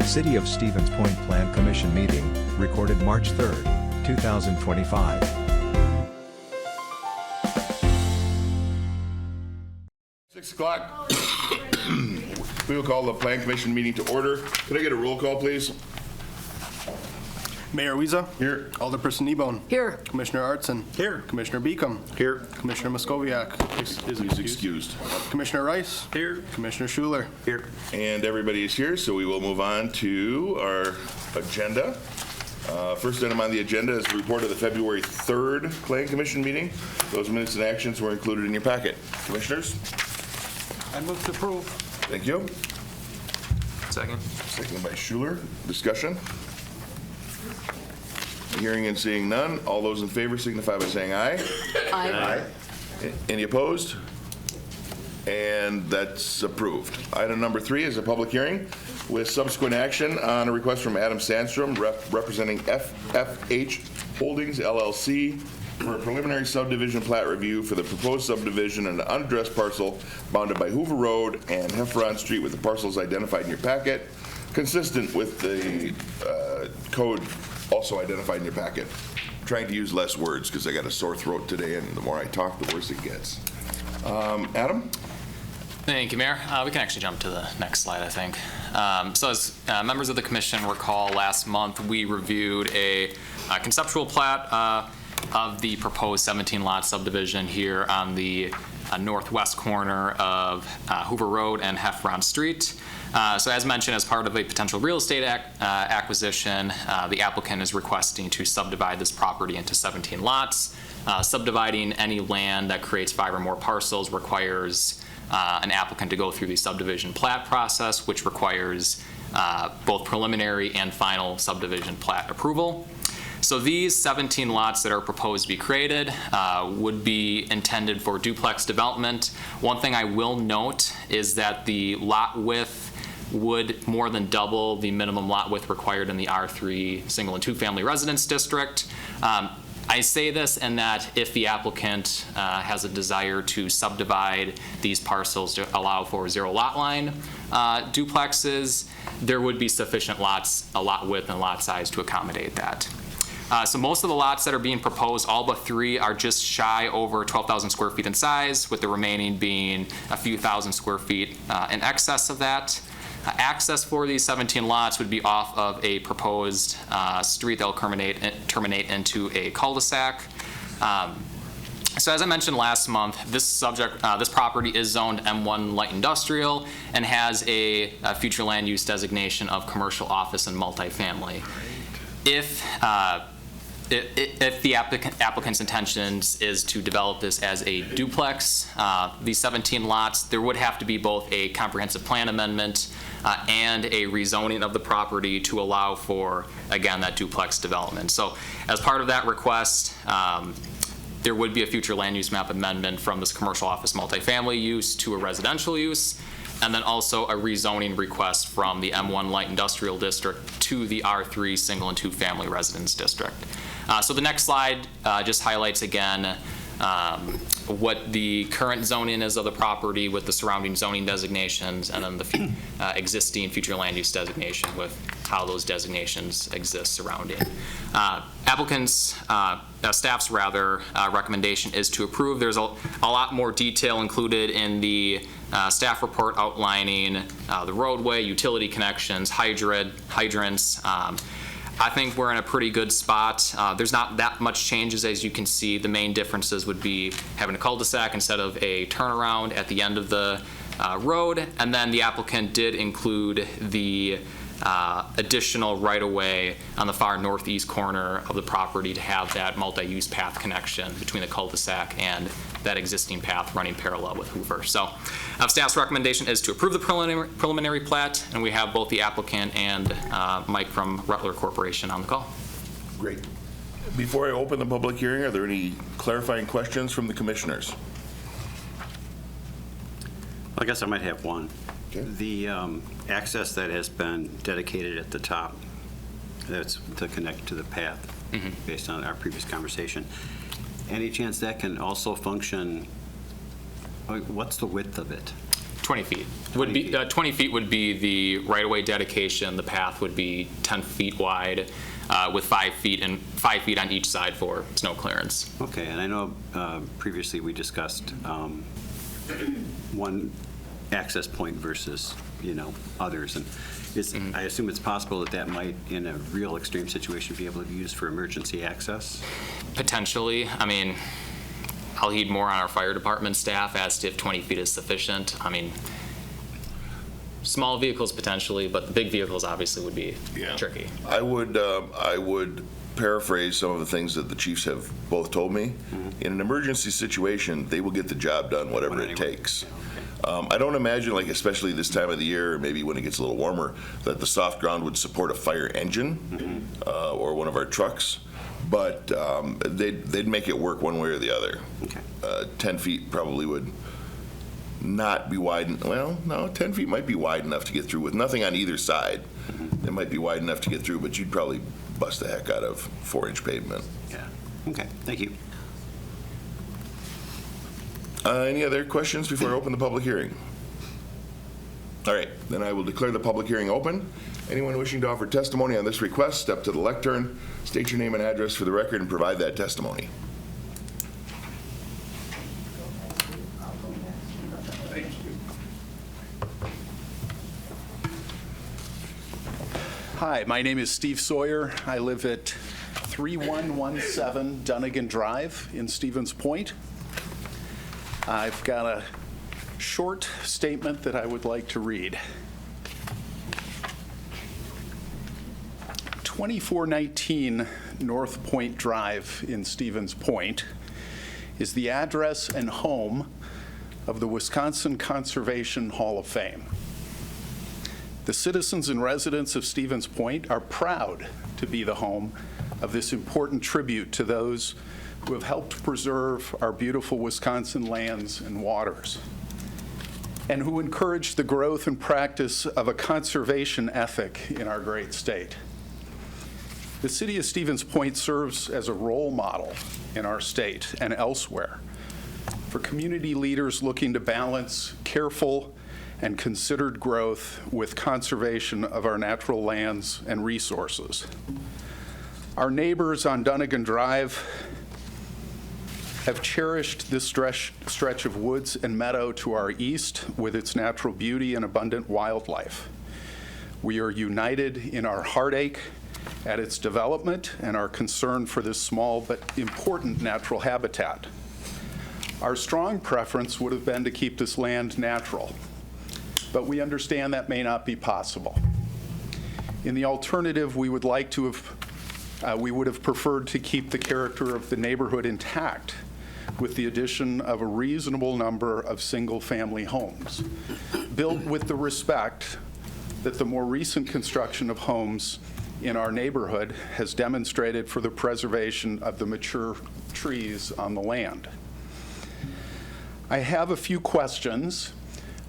City of Stevens Point Plan Commission meeting, recorded March 3, 2025. Six o'clock. We will call the Plan Commission meeting to order. Could I get a roll call, please? Mayor Wiesa. Here. Alderperson Kneebone. Here. Commissioner Artson. Here. Commissioner Beacom. Here. Commissioner Moscoviak He's excused. Commissioner Rice. Here. Commissioner Schuler. Here. And everybody is here, so we will move on to our agenda. First item on the agenda is the report of the February 3rd Plan Commission meeting. Those minutes and actions were included in your packet. Commissioners? I move to approve. Thank you. Second. Seconded by Schuler. Discussion? Hearing and seeing none. All those in favor signify by saying aye. Aye. Any opposed? And that's approved. Item number 3 is a public hearing with subsequent action on a request from Adam Sandstrom, representing FFH Holdings, LLC, for a preliminary subdivision plat review for the proposed subdivision in an unaddressed parcel bounded by Hoover Road and Heffron Street with the parcels identified in your packet, consistent with the code also identified in your packet. I'm trying to use less words because I got a sore throat today, and the more I talk, the worse it gets. Adam? Thank you, Mayor. We can actually jump to the next slide, I think. So as members of the commission recall, last month we reviewed a conceptual plat of the proposed 17-lot subdivision here on the northwest corner of Hoover Road and Heffron Street. So as mentioned, as part of a potential real estate acquisition, the applicant is requesting to subdivide this property into 17 lots. Subdividing any land that creates 5 or more parcels requires an applicant to go through the subdivision plat process, which requires both preliminary and final subdivision plat approval. So these 17 lots that are proposed to be created would be intended for duplex development. One thing I will note is that the lot width would more than double the minimum lot width required in the R3 single and 2 family residence district. I say this in that if the applicant has a desire to subdivide these parcels to allow for 0 lot line duplexes, there would be sufficient lots, a lot width and lot size to accommodate that. So most of the lots that are being proposed, all but 3, are just shy over 12,000 square feet in size, with the remaining being a few thousand square feet in excess of that. Access for these 17 lots would be off of a proposed street that will terminate into a cul-de-sac. So as I mentioned last month, this property is zoned M1 light industrial and has a future land use designation of commercial, office, and multifamily. If the applicant's intentions is to develop this as a duplex, these 17 lots, there would have to be both a comprehensive plan amendment and a rezoning of the property to allow for, again, that duplex development. So as part of that request, there would be a future land use map amendment from this commercial office multifamily use to a residential use, and then also a rezoning request from the M1 light industrial district to the R3 single and 2 family residence district. So the next slide just highlights again what the current zoning is of the property with the surrounding zoning designations, and then the existing future land use designation with how those designations exist surrounding. Applicant's, staff's rather, recommendation is to approve. There's a lot more detail included in the staff report outlining the roadway, utility connections, hydrants. I think we're in a pretty good spot. There's not that much changes, as you can see. The main differences would be having a cul-de-sac instead of a turnaround at the end of the road, and then the applicant did include the additional right-of-way on the far northeast corner of the property to have that multi-use path connection between the cul-de-sac and that existing path running parallel with Hoover. So staff's recommendation is to approve the preliminary plat, and we have both the applicant and Mike from Rutler Corporation on the call. Great. Before I open the public hearing, are there any clarifying questions from the commissioners? I guess I might have one. Okay. The access that has been dedicated at the top, that's to connect to the path, based on our previous conversation. Any chance that can also function, what's the width of it? 20 feet. Would be 20 feet would be the right-of-way dedication. The path would be 10 feet wide, with 5 feet on each side for snow clearance. Okay, and I know previously we discussed one access point versus, others. And I assume it's possible that might, in a real extreme situation, be able to be used for emergency access? Potentially. I mean, I'll heed more on our fire department staff as to if 20 feet is sufficient. I mean, small vehicles potentially, but the big vehicles obviously would be tricky. I would paraphrase some of the things that the chiefs have both told me. In an emergency situation, they will get the job done, whatever it takes. I don't imagine, like especially this time of the year, maybe when it gets a little warmer, that the soft ground would support a fire engine or one of our trucks. But they'd make it work one way or the other. Okay. 10 feet probably would not be wide. Well, no, 10 feet might be wide enough to get through with nothing on either side. It might be wide enough to get through, but you'd probably bust the heck out of 4-inch pavement. Yeah. Okay, thank you. Any other questions before I open the public hearing? All right, then I will declare the public hearing open. Anyone wishing to offer testimony on this request, step to the lectern, state your name and address for the record, and provide that testimony. Hi, my name is Steve Sawyer. I live at 3117 Dunnigan Drive in Stevens Point. I've got a short statement that I would like to read. 2419 North Point Drive in Stevens Point is the address and home of the Wisconsin Conservation Hall of Fame. The citizens and residents of Stevens Point are proud to be the home of this important tribute to those who have helped preserve our beautiful Wisconsin lands and waters, and who encourage the growth and practice of a conservation ethic in our great state. The city of Stevens Point serves as a role model in our state and elsewhere for community leaders looking to balance careful and considered growth with conservation of our natural lands and resources. Our neighbors on Dunnigan Drive have cherished this stretch of woods and meadow to our east with its natural beauty and abundant wildlife. We are united in our heartache at its development and our concern for this small but important natural habitat. Our strong preference would have been to keep this land natural, but we understand that may not be possible. In the alternative, we would have preferred to keep the character of the neighborhood intact with the addition of a reasonable number of single-family homes, built with the respect that the more recent construction of homes in our neighborhood has demonstrated for the preservation of the mature trees on the land. I have a few questions.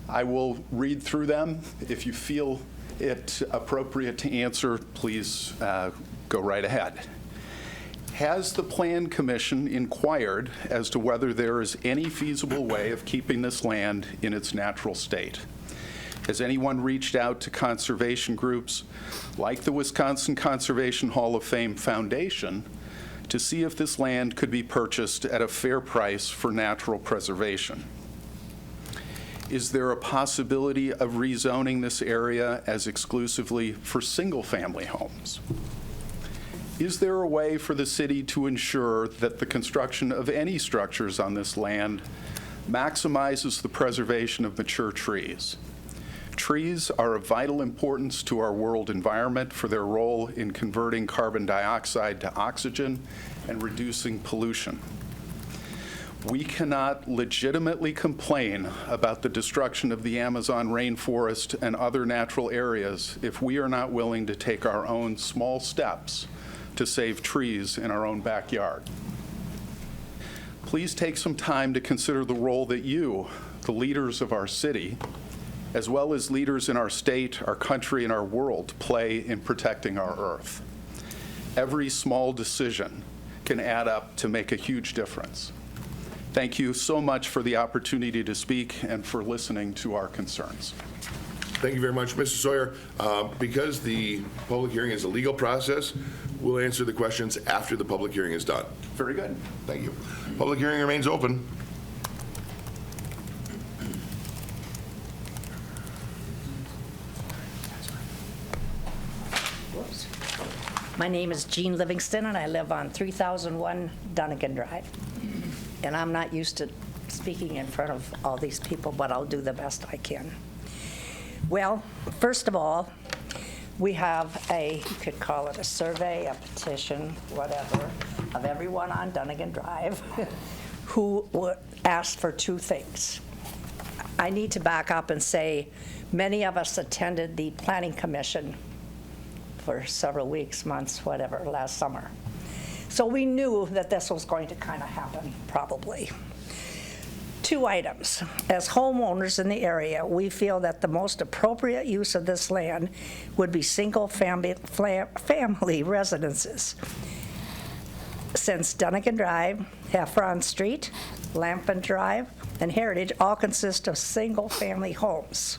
I will read through them. If you feel it appropriate to answer, please go right ahead. Has the Plan Commission inquired as to whether there is any feasible way of keeping this land in its natural state? Has anyone reached out to conservation groups like the Wisconsin Conservation Hall of Fame Foundation to see if this land could be purchased at a fair price for natural preservation? Is there a possibility of rezoning this area as exclusively for single-family homes? Is there a way for the city to ensure that the construction of any structures on this land maximizes the preservation of mature trees? Trees are of vital importance to our world environment for their role in converting carbon dioxide to oxygen and reducing pollution. We cannot legitimately complain about the destruction of the Amazon rainforest and other natural areas if we are not willing to take our own small steps to save trees in our own backyard. Please take some time to consider the role that you, the leaders of our city, as well as leaders in our state, our country, and our world, play in protecting our earth. Every small decision can add up to make a huge difference. Thank you so much for the opportunity to speak and for listening to our concerns. Thank you very much, Mr. Sawyer. Because the public hearing is a legal process, we'll answer the questions after the public hearing is done. Very good. Thank you. Public hearing remains open. My name is Jean Livingston, and I live on 3001 Dunnigan Drive. And I'm not used to speaking in front of all these people, but I'll do the best I can. Well, first of all, we have you could call it a survey, a petition, whatever, of everyone on Dunnigan Drive who asked for two things. I need to back up and say many of us attended the Planning Commission for several weeks, months, whatever, last summer. So we knew that this was going to kind of happen, probably. Two items. As homeowners in the area, we feel that the most appropriate use of this land would be single-family residences. Since Dunnigan Drive, Heffron Street, Lampin Drive, and Heritage all consist of single-family homes.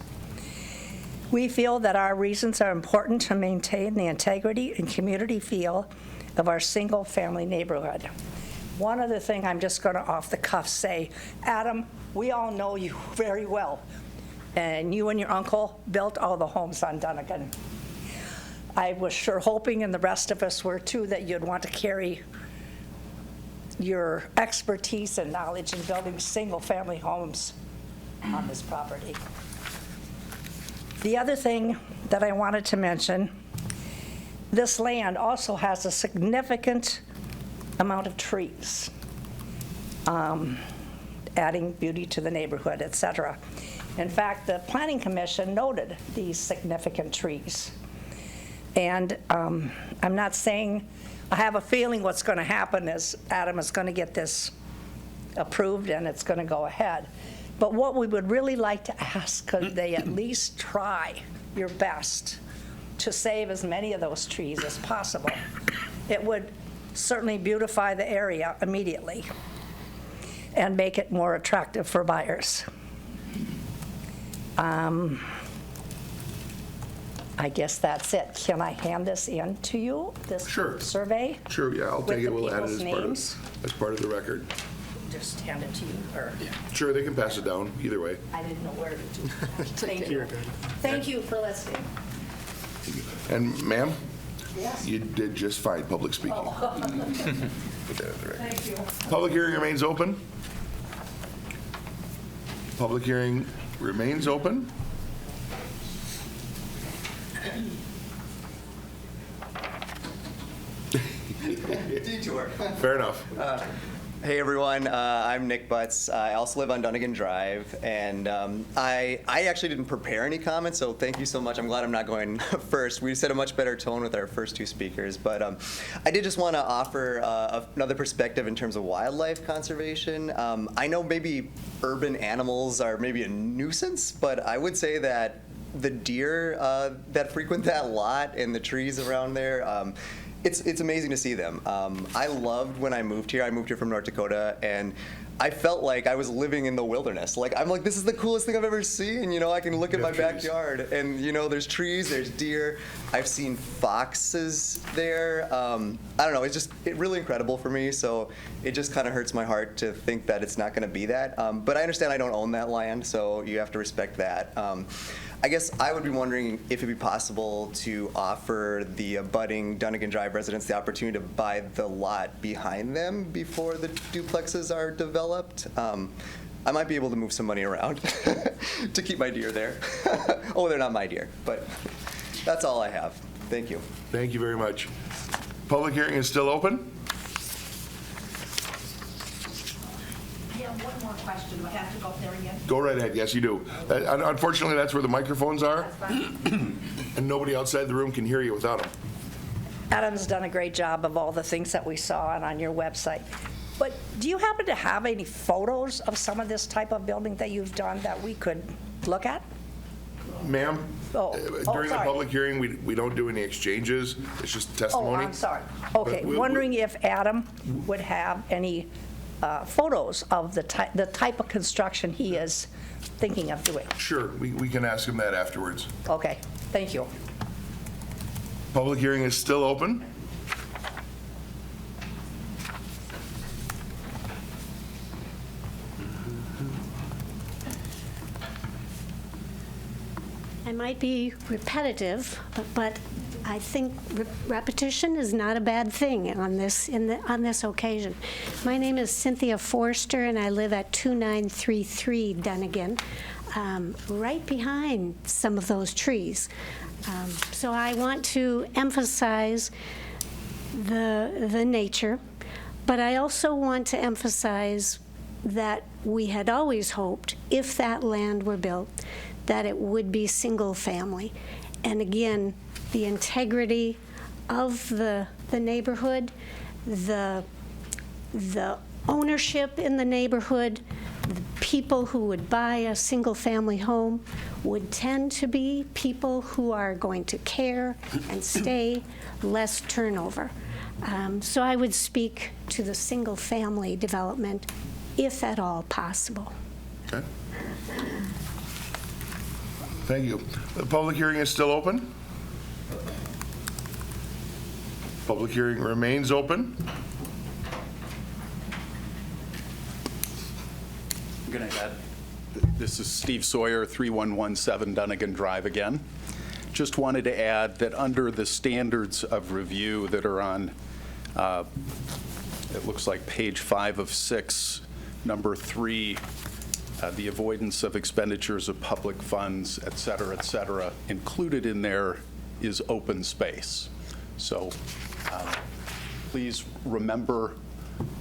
We feel that our reasons are important to maintain the integrity and community feel of our single-family neighborhood. One other thing I'm just going to off the cuff say, Adam, we all know you very well, and you and your uncle built all the homes on Dunnigan. I was sure hoping, and the rest of us were too, that you'd want to carry your expertise and knowledge in building single-family homes on this property. The other thing that I wanted to mention, this land also has a significant amount of trees, adding beauty to the neighborhood, et cetera. In fact, the Planning Commission noted these significant trees. And I'm not saying, I have a feeling what's going to happen is Adam is going to get this approved and it's going to go ahead. But what we would really like to ask, could they at least try your best to save as many of those trees as possible? It would certainly beautify the area immediately and make it more attractive for buyers. I guess that's it. Can I hand this in to you, this Sure. survey? Sure, yeah, I'll With take it. the We'll add it people's as part of the record. Just hand it to you, or? Sure, they can pass it down, either way. I didn't know where to do that. Thank you. Thank you for listening. And ma'am, Yes. you did just fine public speaking. Put that in the record. Thank you. Public hearing remains open. Public hearing remains open. Detour. Fair enough. Hey everyone, I'm Nick Butts. I also live on Dunnigan Drive, and I actually didn't prepare any comments, so thank you so much. I'm glad I'm not going first. We set a much better tone with our first two speakers, but I did just want to offer another perspective in terms of wildlife conservation. I know maybe urban animals are maybe a nuisance, but I would say that the deer that frequent that lot and the trees around there, it's amazing to see them. I loved when I moved here. I moved here from North Dakota, and I felt like I was living in the wilderness. I'm like, this is the coolest thing I've ever seen. You know, I can look at my backyard, and you know, there's trees, there's deer. I've seen foxes there. I don't know. It's really incredible for me. So it just kind of hurts my heart to think that it's not going to be that. But I understand I don't own that land, so you have to respect that. I guess I would be wondering if it'd be possible to offer the abutting Dunnigan Drive residents the opportunity to buy the lot behind them before the duplexes are developed. I might be able to move some money around to keep my deer there. Oh, they're not my deer, but that's all I have. Thank you. Thank you very much. Public hearing is still open. I have one more question. Do I have to go up there again? Go right ahead. Yes, you do. Unfortunately, that's where the microphones are, That's fine. and nobody outside the room can hear you without them. Adam's done a great job of all the things that we saw on your website. But do you happen to have any photos of some of this type of building that you've done that we could look at? Ma'am, during the sorry. public hearing, we don't do any exchanges. It's just Oh, testimony. I'm sorry. Okay, But wondering if Adam would have any photos of the type of construction he is thinking of doing. Sure, we can ask him that afterwards. Okay, thank you. Public hearing is still open. I might be repetitive, but I think repetition is not a bad thing on this on this occasion. My name is Cynthia Forster, and I live at 2933 Dunnigan, right behind some of those trees. So I want to emphasize the nature, but I also want to emphasize that we had always hoped, if that land were built, that it would be single family. And again, the integrity of the neighborhood, the ownership in the neighborhood, the people who would buy a single family home would tend to be people who are going to care and stay, less turnover. So I would speak to the single family development, if at all possible. Okay. Thank you. The public hearing is still open. Public hearing remains open. I'm going to add, this is Steve Sawyer, 3117 Dunnigan Drive again. Just wanted to add that under the standards of review that are on, it looks like page 5 of 6, number 3, the avoidance of expenditures of public funds, et cetera, included in there is open space. So please remember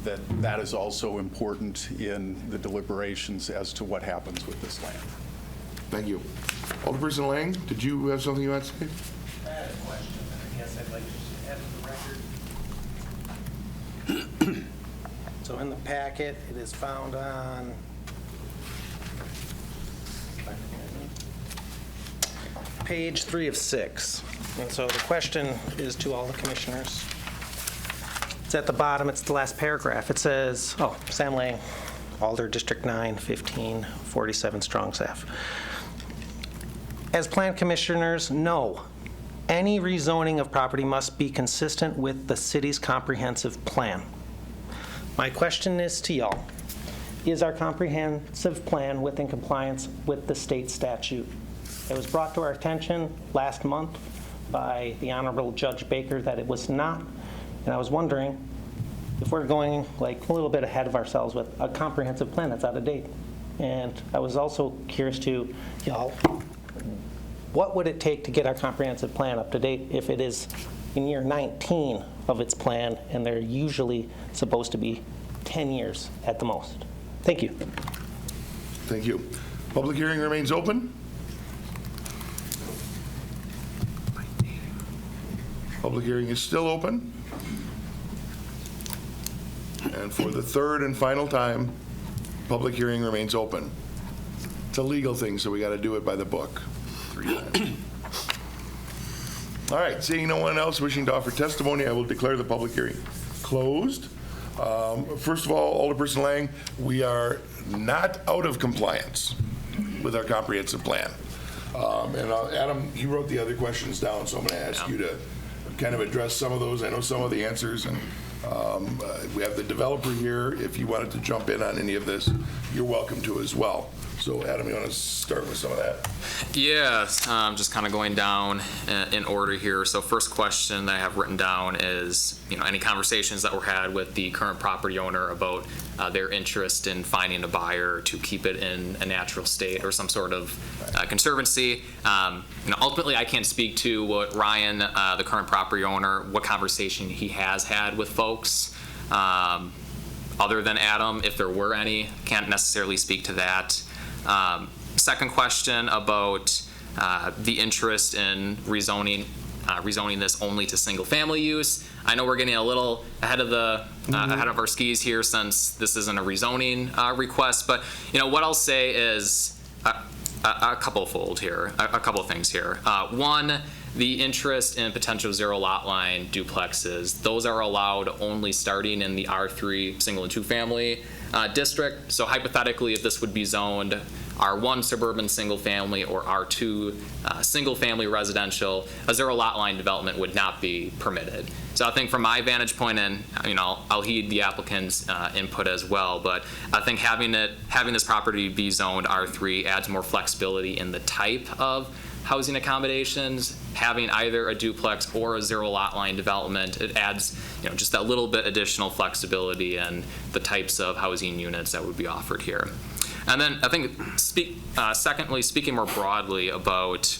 that that is also important in the deliberations as to what happens with this land. Thank you. Alderperson Lang, did you have something you want to say? I had a question, and I guess I'd like to add to the record. So in the packet, it is found on page 3 of 6. And so the question is to all the commissioners. It's at the bottom, it's the last paragraph. It says, Sam Lang, Alder, District 9, 1547 Strong Staff. As plan commissioners, no. Any rezoning of property must be consistent with the city's comprehensive plan. My question is to y'all. Is our comprehensive plan within compliance with the state statute? It was brought to our attention last month by the Honorable Judge Baker that it was not, and I was wondering if we're going like a little bit ahead of ourselves with a comprehensive plan that's out of date. And I was also curious to y'all, what would it take to get our comprehensive plan up to date if it is in year 19 of its plan, and they're usually supposed to be 10 years at the most? Thank you. Thank you. Public hearing remains open. Public hearing is still open. And for the third and final time, public hearing remains open. It's a legal thing, so we got to do it by the book 3 times. All right, seeing no one else wishing to offer testimony, I will declare the public hearing closed. First of all, Alderperson Lang, we are not out of compliance with our comprehensive plan. And Adam, he wrote the other questions down, so I'm going to ask you to kind of address some of those. I know some of the answers, and we have the developer here. If you wanted to jump in on any of this, you're welcome to as well. So Adam, you want to start with some of that? Yeah, just kind of going down in order here. So first question that I have written down is, any conversations that were had with the current property owner about their interest in finding a buyer to keep it in a natural state or some sort of conservancy. Ultimately, I can't speak to what Ryan, the current property owner, what conversation he has had with folks. Other than Adam, if there were any, can't necessarily speak to that. Second question about the interest in rezoning this only to single-family use. I know we're getting a little ahead of ahead of our skis here since this isn't a rezoning request, but what I'll say is a couple fold here, a couple things here. One, the interest in potential zero lot line duplexes, those are allowed only starting in the R3 single and two family district. So hypothetically, if this would be zoned R1 suburban single family or R2 single family residential, a zero lot line development would not be permitted. So I think from my vantage point, and I'll heed the applicant's input as well, but I think having this property be zoned R3 adds more flexibility in the type of housing accommodations. Having either a duplex or a zero lot line development, it adds just that little bit additional flexibility in the types of housing units that would be offered here. And then I think, secondly, speaking more broadly about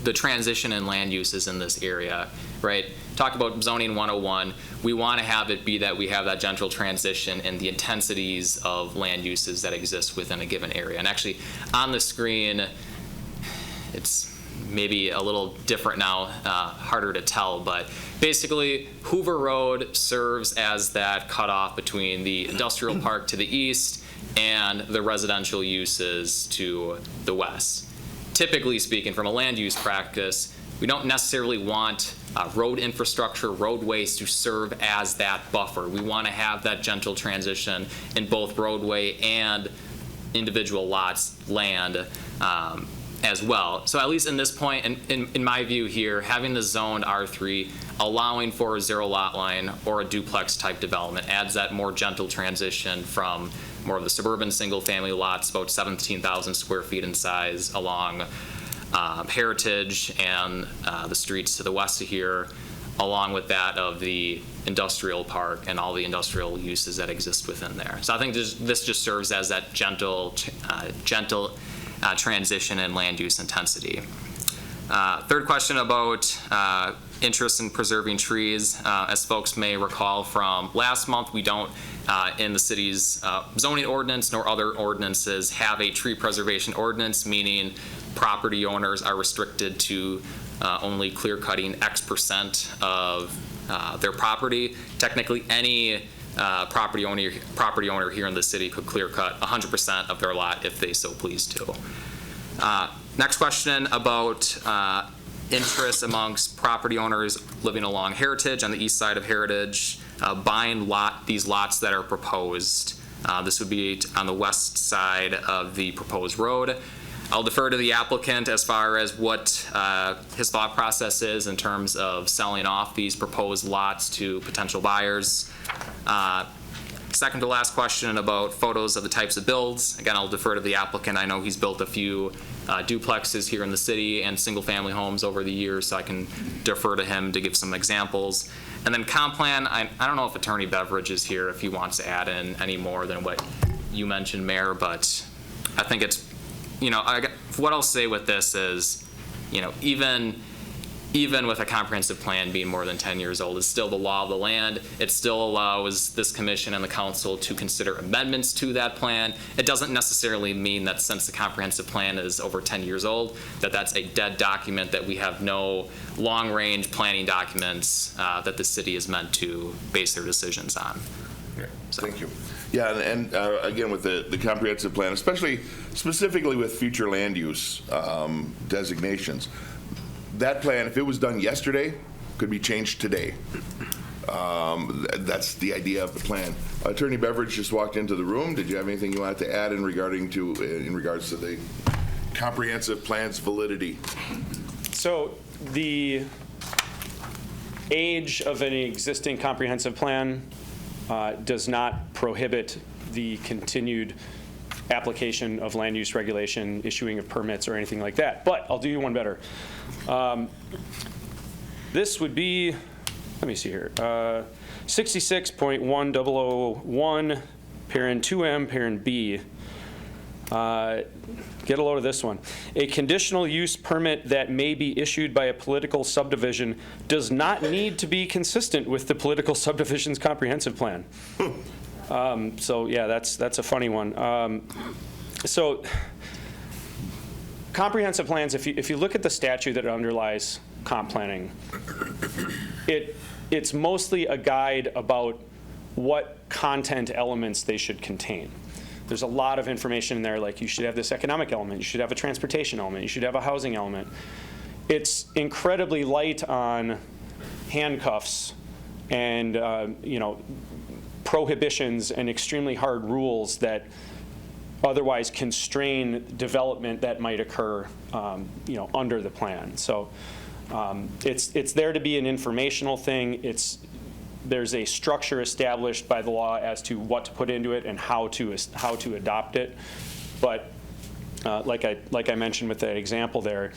the transition in land uses in this area, right? Talk about zoning 101. We want to have it be that we have that gentle transition in the intensities of land uses that exist within a given area. And actually, on the screen, it's maybe a little different now, harder to tell, but basically Hoover Road serves as that cutoff between the industrial park to the east and the residential uses to the west. Typically speaking, from a land use practice, we don't necessarily want road infrastructure, roadways to serve as that buffer. We want to have that gentle transition in both roadway and individual lots land as well. So at least in this point, in my view here, having the zoned R3, allowing for a zero lot line or a duplex type development adds that more gentle transition from more of the suburban single family lots, about 17,000 square feet in size along Heritage and the streets to the west of here, along with that of the industrial park and all the industrial uses that exist within there. So I think this just serves as that gentle transition in land use intensity. Third question about interest in preserving trees. As folks may recall from last month, we don't, in the city's zoning ordinance nor other ordinances, have a tree preservation ordinance, meaning property owners are restricted to only clear cutting X% of their property. Technically, any property owner here in the city could clear cut 100% of their lot if they so please to. Next question about interest amongst property owners living along Heritage, on the east side of Heritage, buying these lots that are proposed. This would be on the west side of the proposed road. I'll defer to the applicant as far as what his thought process is in terms of selling off these proposed lots to potential buyers. Second to last question about photos of the types of builds. Again, I'll defer to the applicant. I know he's built a few duplexes here in the city and single family homes over the years, so I can defer to him to give some examples. And then comp plan, I don't know if Attorney Beveridge is here, if he wants to add in any more than what you mentioned, Mayor, but I think it's, what I'll say with this is, even with a comprehensive plan being more than 10 years old, it's still the law of the land. It still allows this commission and the council to consider amendments to that plan. It doesn't necessarily mean that since the comprehensive plan is over 10 years old, that that's a dead document, that we have no long-range planning documents that the city is meant to base their decisions on. Okay. So. Thank you. Yeah, and again, with the comprehensive plan, specifically with future land use designations, that plan, if it was done yesterday, could be changed today. That's the idea of the plan. Attorney Beveridge just walked into the room. Did you have anything you wanted to add in regards to the comprehensive plan's validity? So the age of an existing comprehensive plan does not prohibit the continued application of land use regulation, issuing of permits, or anything like that. But I'll do you one better. This would be, let me see here, 66.1001, parent 2M, parent B. Get a load of this one. A conditional use permit that may be issued by a political subdivision does not need to be consistent with the political subdivision's comprehensive plan. So yeah, that's a funny one. So comprehensive plans, if you look at the statute that underlies comp planning, it's mostly a guide about what content elements they should contain. There's a lot of information in there, like you should have this economic element, you should have a transportation element, you should have a housing element. it's incredibly light on handcuffs and, prohibitions and extremely hard rules that otherwise constrain development that might occur, under the plan. So it's there to be an informational thing. There's a structure established by the law as to what to put into it and how to adopt it. But like I mentioned with that example there,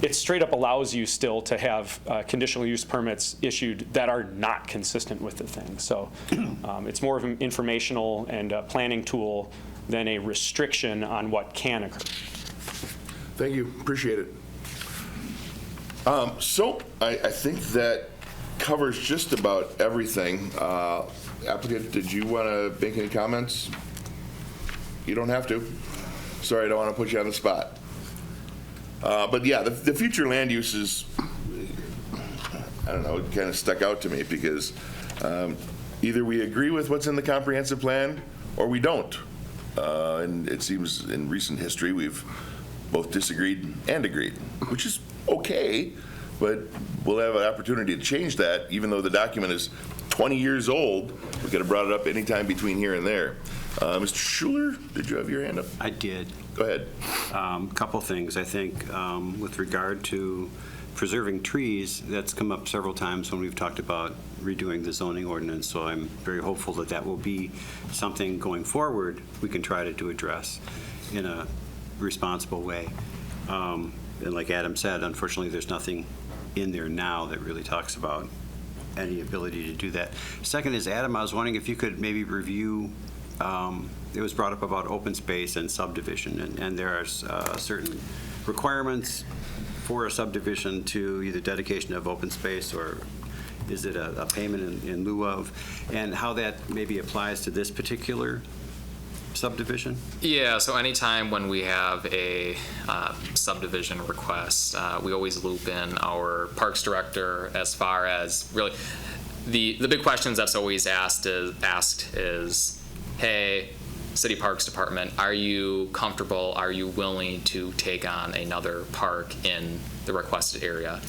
it straight up allows you still to have conditional use permits issued that are not consistent with the thing. So it's more of an informational and planning tool than a restriction on what can occur. Thank you, appreciate it. So I think that covers just about everything. Applicant, did you want to make any comments? You don't have to. Sorry, I don't want to put you on the spot. But yeah, the future land uses, I don't know, it kind of stuck out to me because either we agree with what's in the comprehensive plan or we don't. And it seems in recent history we've both disagreed and agreed, which is okay, but we'll have an opportunity to change that even though the document is 20 years old. We could have brought it up anytime between here and there. Mr. Schuler, did you have your hand up? I did. Go ahead. Couple things. I think with regard to preserving trees, that's come up several times when we've talked about redoing the zoning ordinance, so I'm very hopeful that that will be something going forward we can try to address in a responsible way. And like Adam said, unfortunately, there's nothing in there now that really talks about any ability to do that. Second is, Adam, I was wondering if you could maybe review, it was brought up about open space and subdivision, and there are certain requirements for a subdivision to either dedication of open space or is it a payment in lieu of, and how that maybe applies to this particular subdivision? Yeah, so anytime when we have a subdivision request, we always loop in our parks director as far as really the big questions that's always asked is, hey, City Parks Department, are you comfortable, are you willing to take on another park in the requested area?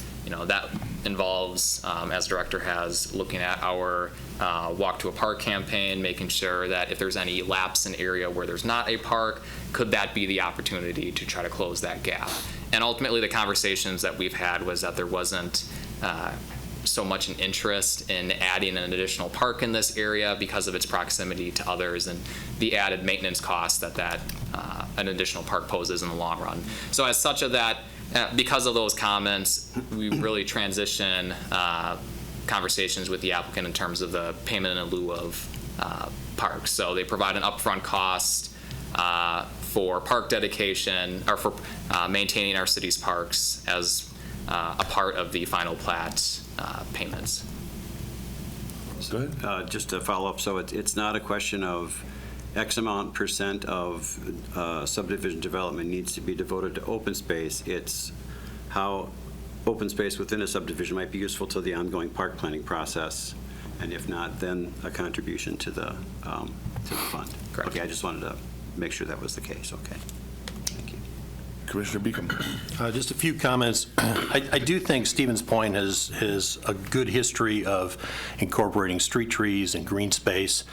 That involves, as director has, looking at our Walk to a Park campaign, making sure that if there's any lapse in area where there's not a park, could that be the opportunity to try to close that gap? And ultimately the conversations that we've had was that there wasn't so much an interest in adding an additional park in this area because of its proximity to others and the added maintenance costs that an additional park poses in the long run. So as such of that, because of those comments, we really transition conversations with the applicant in terms of the payment in lieu of parks. So they provide an upfront cost for park dedication or for maintaining our city's parks as a part of the final plat payments. Go ahead. Just to follow up, so it's not a question of X amount % of subdivision development needs to be devoted to open space. It's how open space within a subdivision might be useful to the ongoing park planning process, and if not, then a contribution to the fund. Correct. Okay, I just wanted to make sure that was the case. Okay. Thank you. Commissioner Beacom. Just a few comments. I do think Stephen's Point has a good history of incorporating street trees and green space.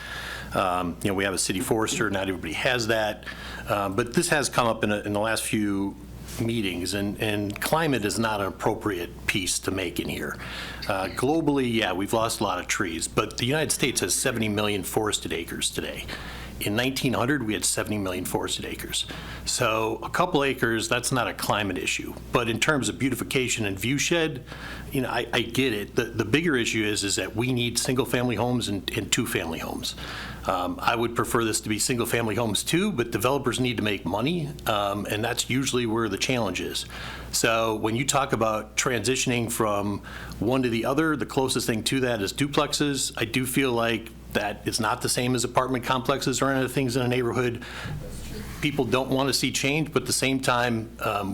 We have a city forester, not everybody has that, but this has come up in the last few meetings, and climate is not an appropriate piece to make in here. Globally, yeah, we've lost a lot of trees, but the United States has 70 million forested acres today. In 1900, we had 70 million forested acres. So a couple acres, that's not a climate issue. But in terms of beautification and view shed, I get it. The bigger issue is that we need single-family homes and two-family homes. I would prefer this to be single-family homes too, but developers need to make money, and that's usually where the challenge is. So when you talk about transitioning from one to the other, the closest thing to that is duplexes. I do feel like that is not the same as apartment complexes or any other things in a neighborhood. People don't want to see change, but at the same time,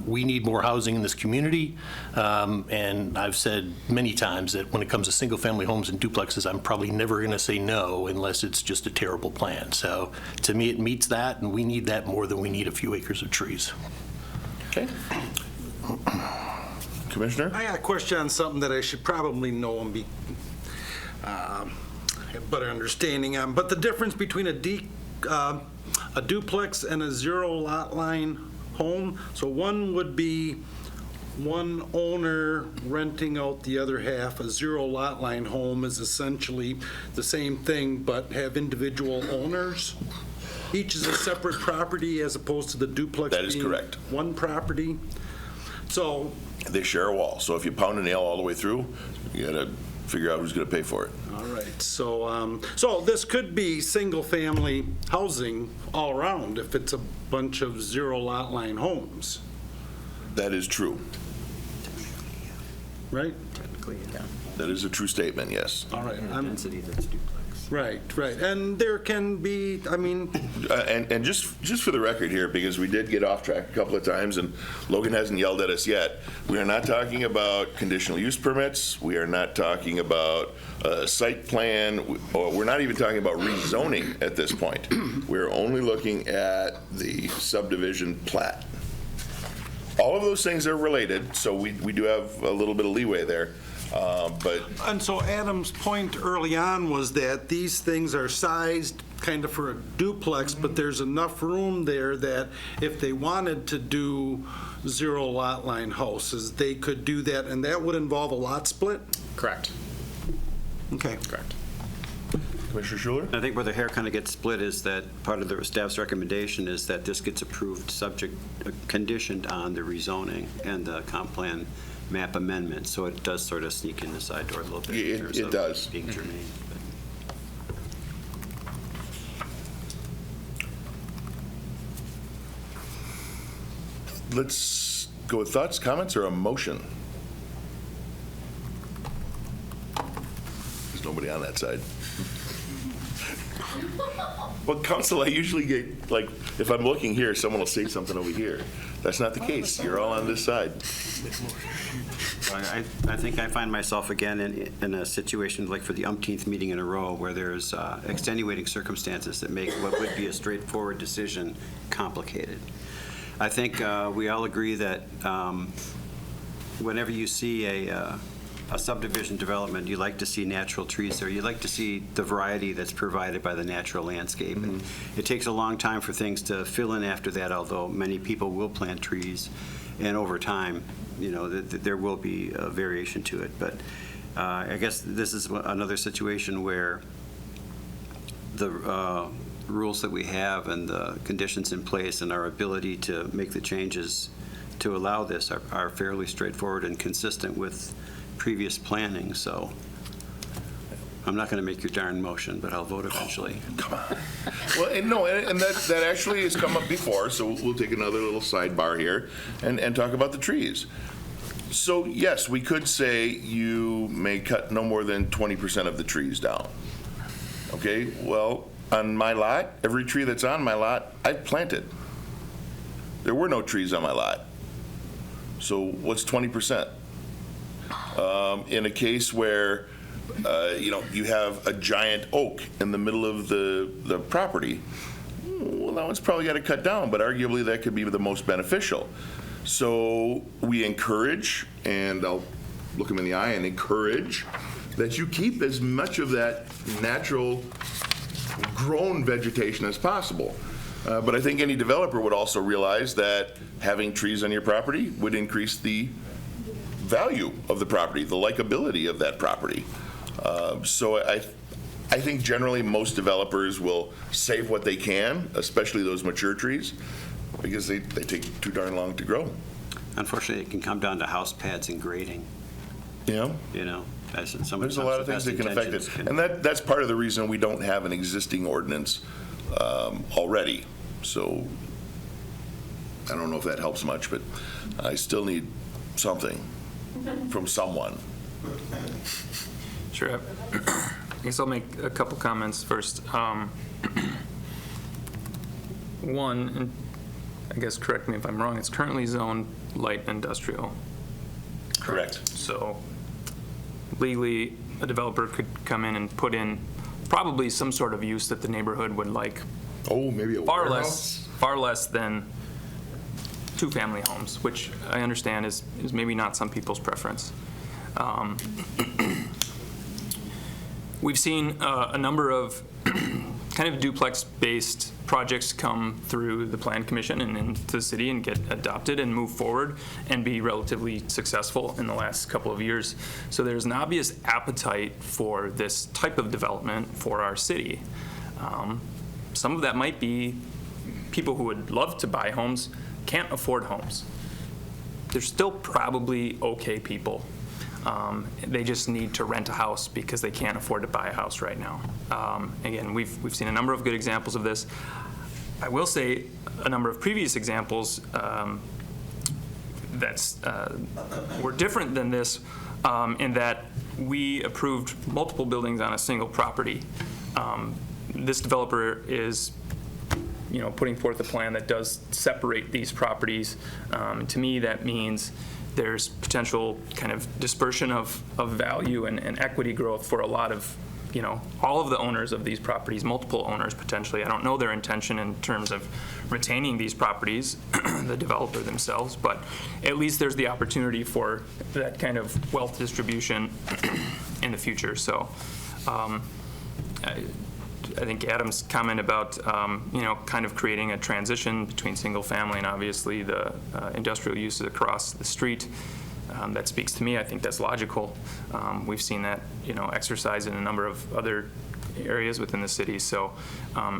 we need more housing in this community. And I've said many times that when it comes to single-family homes and duplexes, I'm probably never going to say no unless it's just a terrible plan. So to me, it meets that, and we need that more than we need a few acres of trees. Okay. Commissioner? I got a question on something that I should probably know and be have better understanding on. But the difference between a duplex and a zero lot line home. So one would be one owner renting out the other half. A zero lot line home is essentially the same thing, but have individual owners. Each is a separate property as opposed to the duplex. That is being correct. One property. So They share a wall, so if you pound a nail all the way through, you gotta figure out who's gonna pay for it. all right, so this could be single-family housing all around if it's a bunch of zero lot line homes, That is true. right? That is a true statement, yes. All right. Density that's duplex. Right, and there can be, I mean, And just for the record here, because we did get off track a couple of times, and Logan hasn't yelled at us yet, we are not talking about conditional use permits, we are not talking about site plan, or we're not even talking about rezoning at this point. We're only looking at the subdivision plat. All of those things are related, so we do have a little bit of leeway there. But and so Adam's point early on was that these things are sized kind of for a duplex, but there's enough room there that if they wanted to do zero lot line houses, they could do that, and that would involve a lot split? Correct. Okay. Correct. Commissioner Schuler? I think where the hair kind of gets split is that part of the staff's recommendation is that this gets approved conditioned on the rezoning and the comp plan map amendment, so it does sort of sneak in the side door a little bit. in terms It of does. Being germane. Let's go with thoughts, comments, or a motion. There's nobody on that side. Well, council, I usually get, like, if I'm looking here, someone will say something over here. That's not the case. You're all on this side. I think I find myself again in a situation like for the umpteenth meeting in a row where there's extenuating circumstances that make what would be a straightforward decision complicated. I think we all agree that whenever you see a subdivision development, you like to see natural trees there. You like to see the variety that's provided by the natural landscape. And it takes a long time for things to fill in after that, although many people will plant trees. And over time, you know, there will be a variation to it. But I guess this is another situation where the rules that we have and the conditions in place and our ability to make the changes to allow this are fairly straightforward and consistent with previous planning. So I'm not going to make your darn motion, but I'll vote eventually. Come on. Well, and no, and that actually has come up before, so we'll take another little sidebar here and talk about the trees. So yes, we could say you may cut no more than 20% of the trees down. Okay, well, on my lot, every tree that's on my lot, I've planted. There were no trees on my lot. So what's 20%? In a case where you have a giant oak in the middle of the property, well, that one's probably got to cut down, but arguably that could be the most beneficial. So we encourage, and I'll look them in the eye and encourage, that you keep as much of that natural grown vegetation as possible. But I think any developer would also realize that having trees on your property would increase the value of the property, the likability of that property. So I think generally most developers will save what they can, especially those mature trees, because they take too darn long to grow. Unfortunately, it can come down to house pads and grading. Yeah. You know, there's a lot of things that can affect it. And that's part of the reason we don't have an existing ordinance already. So I don't know if that helps much, but I still need something from someone. Sure. I guess I'll make a couple comments first. One, and I guess correct me if I'm wrong, it's currently zoned light industrial. Correct. So legally, a developer could come in and put in probably some sort of use that the neighborhood would like. Oh, maybe a warehouse? Far less than two-family homes, which I understand is maybe not some people's preference. We've seen a number of kind of duplex-based projects come through the Plan Commission and into the city and get adopted and move forward and be relatively successful in the last couple of years. So there's an obvious appetite for this type of development for our city. Some of that might be people who would love to buy homes, can't afford homes. There's still probably okay people. They just need to rent a house because they can't afford to buy a house right now. Again, we've seen a number of good examples of this. I will say a number of previous examples were different than this in that we approved multiple buildings on a single property. This developer is putting forth a plan that does separate these properties. To me, that means there's potential kind of dispersion of value and equity growth for a lot of, all of the owners of these properties, multiple owners potentially. I don't know their intention in terms of retaining these properties, the developer themselves, but at least there's the opportunity for that kind of wealth distribution in the future. So I think Adam's comment about, kind of creating a transition between single family and obviously the industrial uses across the street, that speaks to me. I think that's logical. We've seen that, exercised in a number of other areas within the city. So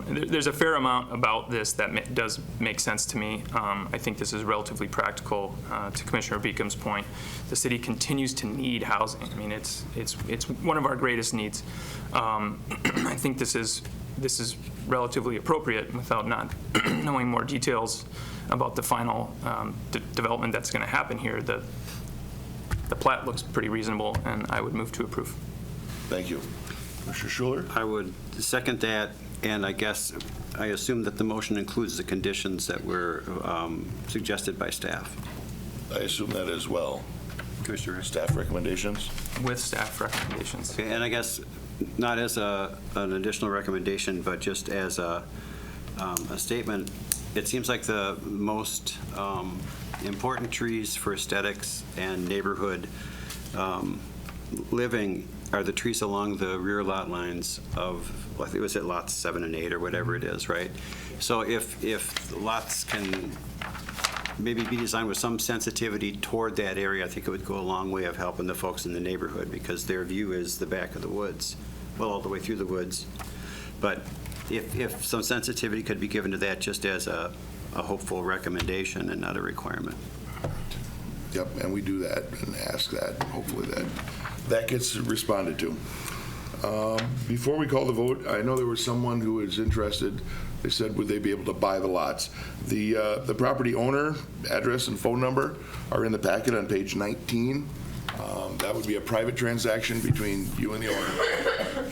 there's a fair amount about this that does make sense to me. I think this is relatively practical. To Commissioner Beacom's point, the city continues to need housing. I mean, it's one of our greatest needs. I think this is relatively appropriate without not knowing more details about the final development that's going to happen here. The plat looks pretty reasonable, and I would move to approve. Thank you. Mr. Schuler? I would second that, and I assume that the motion includes the conditions that were suggested by staff. I assume that as well. Commissioner? Staff recommendations? With staff recommendations. Okay, and I guess not as an additional recommendation, but just as a statement, it seems like the most important trees for aesthetics and neighborhood living are the trees along the rear lot lines of, I think it was at lots 7 and 8 or whatever it is, right? So if lots can maybe be designed with some sensitivity toward that area, I think it would go a long way of helping the folks in the neighborhood, because their view is the back of the woods, well, all the way through the woods. But if some sensitivity could be given to that just as a hopeful recommendation and not a requirement. Yep, and we do that and ask that, hopefully that gets responded to. Before we call the vote, I know there was someone who was interested. They said, would they be able to buy the lots? The property owner, address and phone number are in the packet on page 19. That would be a private transaction between you and the owner.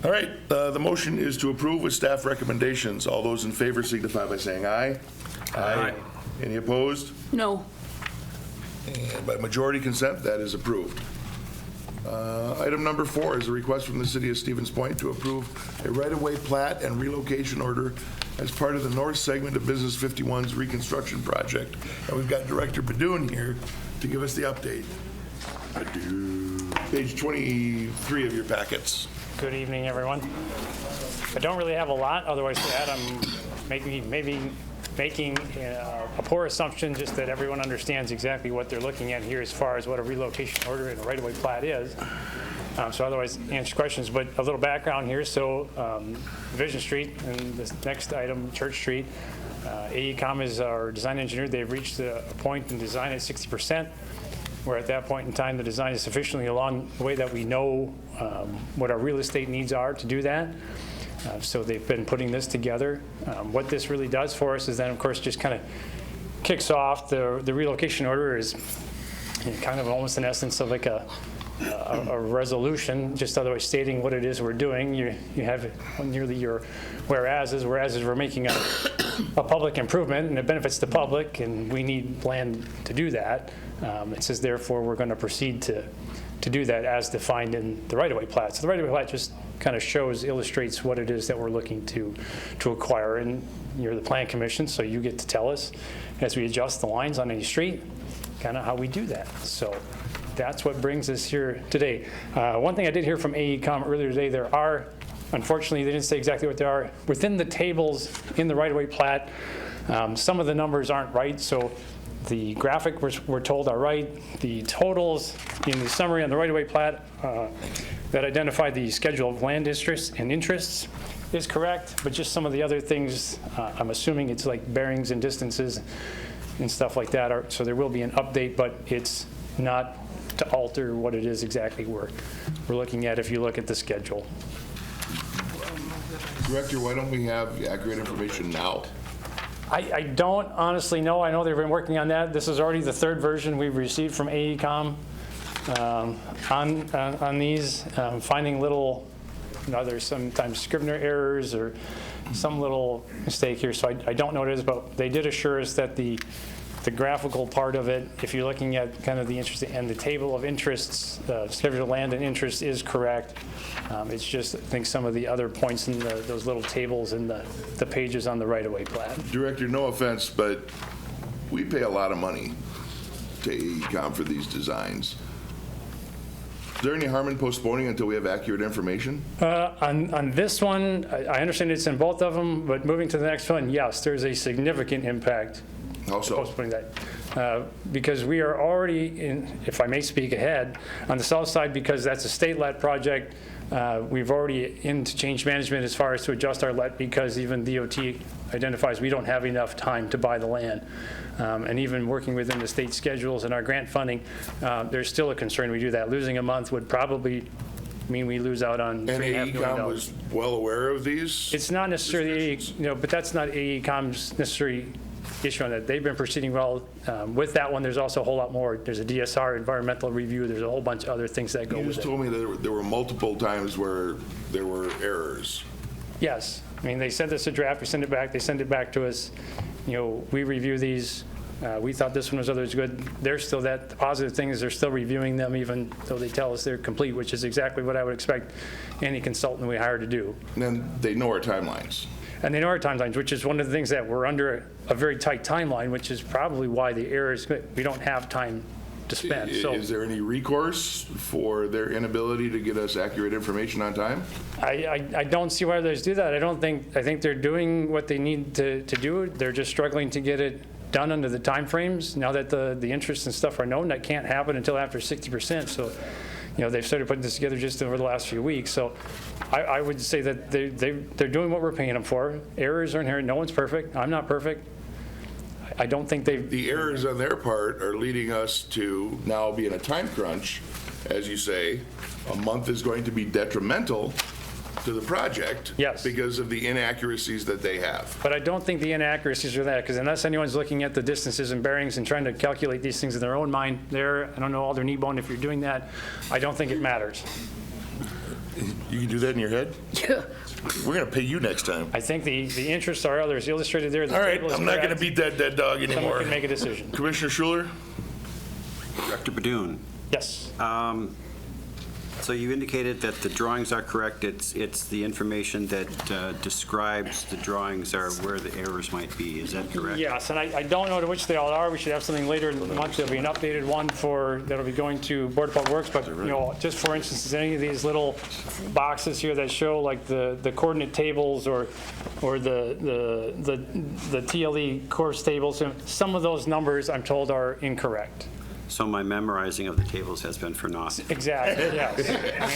All right, the motion is to approve with staff recommendations. All those in favor signify by saying aye. Aye. Any opposed? No. And by majority consent, that is approved. Item number 4 is a request from the City of Stevens Point to approve a right-of-way plat and relocation order as part of the north segment of Business 51's reconstruction project. And we've got Director Badoon here to give us the update. Page 23 of your packets. Good evening, everyone. I don't really have a lot, otherwise to add, I'm maybe making a poor assumption, just that everyone understands exactly what they're looking at here as far as what a relocation order and a right-of-way plat is. So otherwise, answer questions, but a little background here. So Division Street and this next item, Church Street, AECom is our design engineer. They've reached a point in design at 60%, where at that point in time, the design is sufficiently along the way that we know what our real estate needs are to do that. So they've been putting this together. What this really does for us is then, of course, just kind of kicks off the relocation order is kind of almost in essence of like a resolution, just otherwise stating what it is we're doing. You have nearly your whereases we're making a public improvement and it benefits the public, and we need land to do that. It says therefore we're going to proceed to do that as defined in the right-of-way plat. So the right-of-way plat just kind of illustrates what it is that we're looking to acquire. And you're the Plan Commission, so you get to tell us. as we adjust the lines on any street, kind of how we do that. So that's what brings us here today. One thing I did hear from AECom earlier today, there are, unfortunately, they didn't say exactly what they are, within the tables in the right-of-way plat, some of the numbers aren't right, so the graphic we're told are right. The totals in the summary on the right-of-way plat that identify the schedule of land interests and interests is correct, but just some of the other things, I'm assuming it's like bearings and distances and stuff like that. So there will be an update, but it's not to alter what it is exactly we're looking at if you look at the schedule. Director, why don't we have accurate information now? I don't honestly know. I know they've been working on that. This is already the third version we've received from AECom on these, finding little, there's sometimes Scrivener errors or some little mistake here, so I don't know what it is, but they did assure us that the graphical part of it, if you're looking at kind of the interest and the table of interests, schedule of land and interest is correct. It's just, I think, some of the other points in those little tables in the pages on the right-of-way plat. Director, no offense, but we pay a lot of money to AECom for these designs. Is there any harm in postponing until we have accurate information? On this one, I understand it's in both of them, but moving to the next one, yes, there's a significant impact. How so? Postponing that. Because we are already in, if I may speak ahead, on the south side, because that's a state let project, we've already into change management as far as to adjust our let, because even DOT identifies we don't have enough time to buy the land. And even working within the state schedules and our grant funding, there's still a concern we do that. Losing a month would probably mean we lose out on And $3.5 million. AECom was well aware of these? It's not necessarily, but that's not AECom's necessary issue on that. They've been proceeding well. With that one, there's also a whole lot more. There's a DSR environmental review. There's a whole bunch of other things that go with it. You just told me that there were multiple times where there were errors. Yes. I mean, they sent us a draft. We send it back. They send it back to us. We review these. We thought this one was otherwise good. They're still that. The positive thing is they're still reviewing them, even though they tell us they're complete, which is exactly what I would expect any consultant we hire to do. And then they know our timelines. And they know our timelines, which is one of the things that we're under a very tight timeline, which is probably why the errors, we don't have time to spend. So Is there any recourse for their inability to get us accurate information on time? I don't see why others do that. I think they're doing what they need to do. They're just struggling to get it done under the timeframes. Now that the interests and stuff are known, that can't happen until after 60%. So, they've started putting this together just over the last few weeks. So I would say that they're doing what we're paying them for. Errors are inherent. No one's perfect. I'm not perfect. I don't think The errors on their part are leading us to now be in a time crunch. As you say, a month is going to be detrimental to the project. Yes. Because of the inaccuracies that they have. But I don't think the inaccuracies are that, because unless anyone's looking at the distances and bearings and trying to calculate these things in their own mind, I don't know all their knee bone if you're doing that. I don't think it matters. You can do that in your head? Yeah. We're going to pay you next time. I think the interests are others illustrated there. The All right, table is I'm not going to correct. beat that dead dog anymore. Someone can make a decision. Commissioner Schuler? Director Badoon. Yes. So you indicated that the drawings are correct. It's the information that describes the drawings are where the errors might be. Is that correct? Yes, and I don't know to which they all are. We should have something later in the month. There'll be an updated one that'll be going to Board of Public Works. But just for instance, is any of these little boxes here that show like the coordinate tables or the TLE course tables, some of those numbers I'm told are incorrect. So my memorizing of the tables has been for naught. Exactly, yes.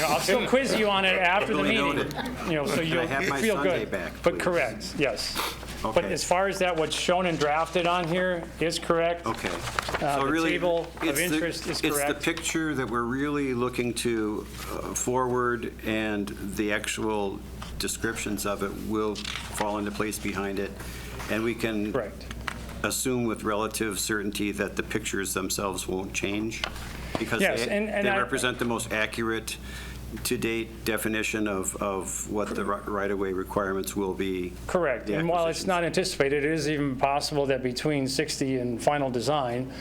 I'll still quiz you on it after the Duly meeting, noted. so Can I you'll have my feel Sunday good. back, But please? correct, yes. But Okay. as far as that, what's shown and drafted on here is correct. Okay. The really, table of it's interest is It's the correct. picture that we're really looking to forward, and the actual descriptions of it will fall into place behind it. And we can Correct. assume with relative certainty that the pictures themselves won't change, because Yes, they and I- represent the most accurate to-date definition of what the right-of-way requirements will be. Correct. the And while it's acquisitions. not anticipated, it is even possible that between 60 and final design,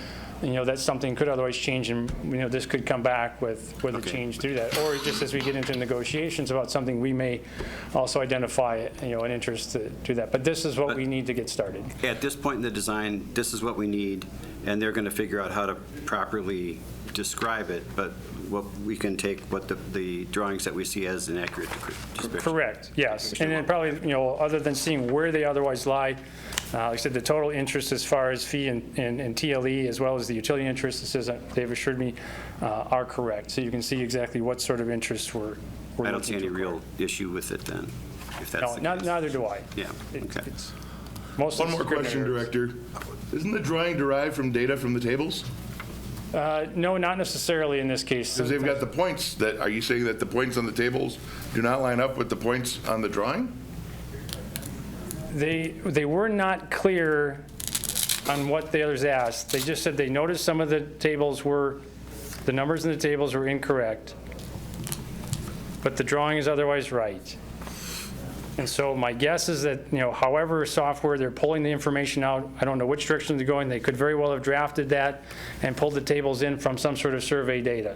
that something could otherwise change, and, this could come back with a change through that. Or just as we get into negotiations about something, we may also identify, an interest to do that. But this is what we need to get started. At this point in the design, this is what we need, and they're going to figure out how to properly describe it, but what we can take what the drawings that we see as an accurate description. Correct, yes. And then probably, other than seeing where they otherwise lie, like I said, the total interest as far as fee and TLE, as well as the utility interest, as they've assured me, are correct. So you can see exactly what sort of interest we're I don't see any real issue with it then, if that's No, neither do I. Yeah, okay. One more question, Director. Isn't the drawing derived from data from the tables? No, not necessarily in this case. Because they've got the points are you saying that the points on the tables do not line up with the points on the drawing? They were not clear on what the others asked. They just said they noticed some of the numbers in the tables were incorrect, but the drawing is otherwise right. And so my guess is that, however software they're pulling the information out, I don't know which direction they're going, they could very well have drafted that and pulled the tables in from some sort of survey data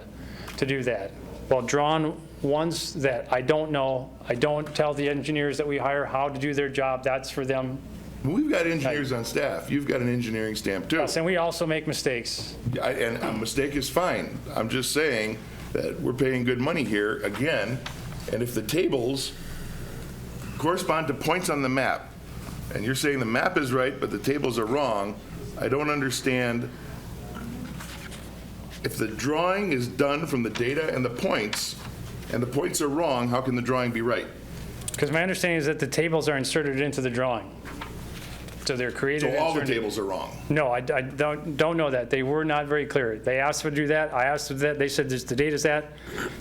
to do that. Well, drawn ones that I don't know, I don't tell the engineers that we hire how to do their job. That's for them. We've got engineers on staff. You've got an engineering stamp, too. Yes, and we also make mistakes. And a mistake is fine. I'm just saying that we're paying good money here, again, and if the tables correspond to points on the map, and you're saying the map is right, but the tables are wrong, I don't understand. If the drawing is done from the data and the points are wrong, how can the drawing be right? Because my understanding is that the tables are inserted into the drawing. So they're created. So all the tables are wrong? No, I don't know that. They were not very clear. They asked to do that. I asked for that. They said the data's that.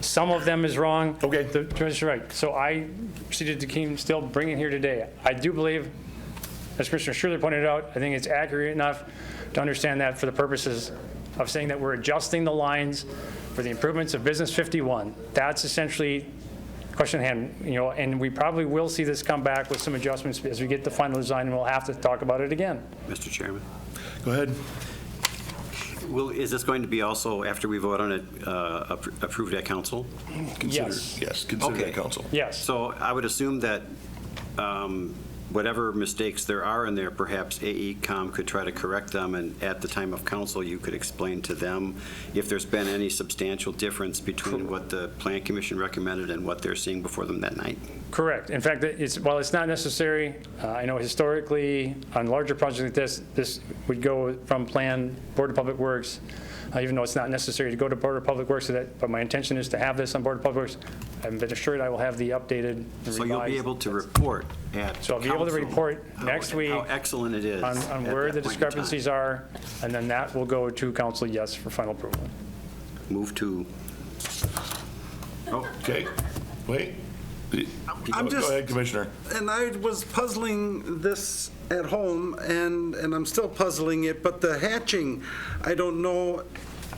Some of them is wrong. Okay. That's right. So I proceeded to still bring it here today. I do believe, as Commissioner Schuler pointed out, I think it's accurate enough to understand that for the purposes of saying that we're adjusting the lines for the improvements of Business 51. That's essentially question at hand, and we probably will see this come back with some adjustments as we get the final design, and we'll have to talk about it again. Mr. Chairman. Go ahead. Is this going to be also, after we vote on it, approved at council? Yes. Yes, considered at council. Yes. So I would assume that whatever mistakes there are in there, perhaps AECom could try to correct them, and at the time of council, you could explain to them if there's been any substantial difference between what the Plan Commission recommended and what they're seeing before them that night. Correct. In fact, while it's not necessary, I know historically on larger projects like this would go from Plan, Board of Public Works, even though it's not necessary to go to Board of Public Works, but my intention is to have this on Board of Public Works. I've been assured I will have the updated and revised. So you'll be able to report at So I'll be able to report next week how excellent it is on where the discrepancies are, and then that will go to council, yes, for final approval. Move to. Okay. Wait. I'm Go ahead, Commissioner. And I was puzzling this at home, and I'm still puzzling it, but the hatching, I don't know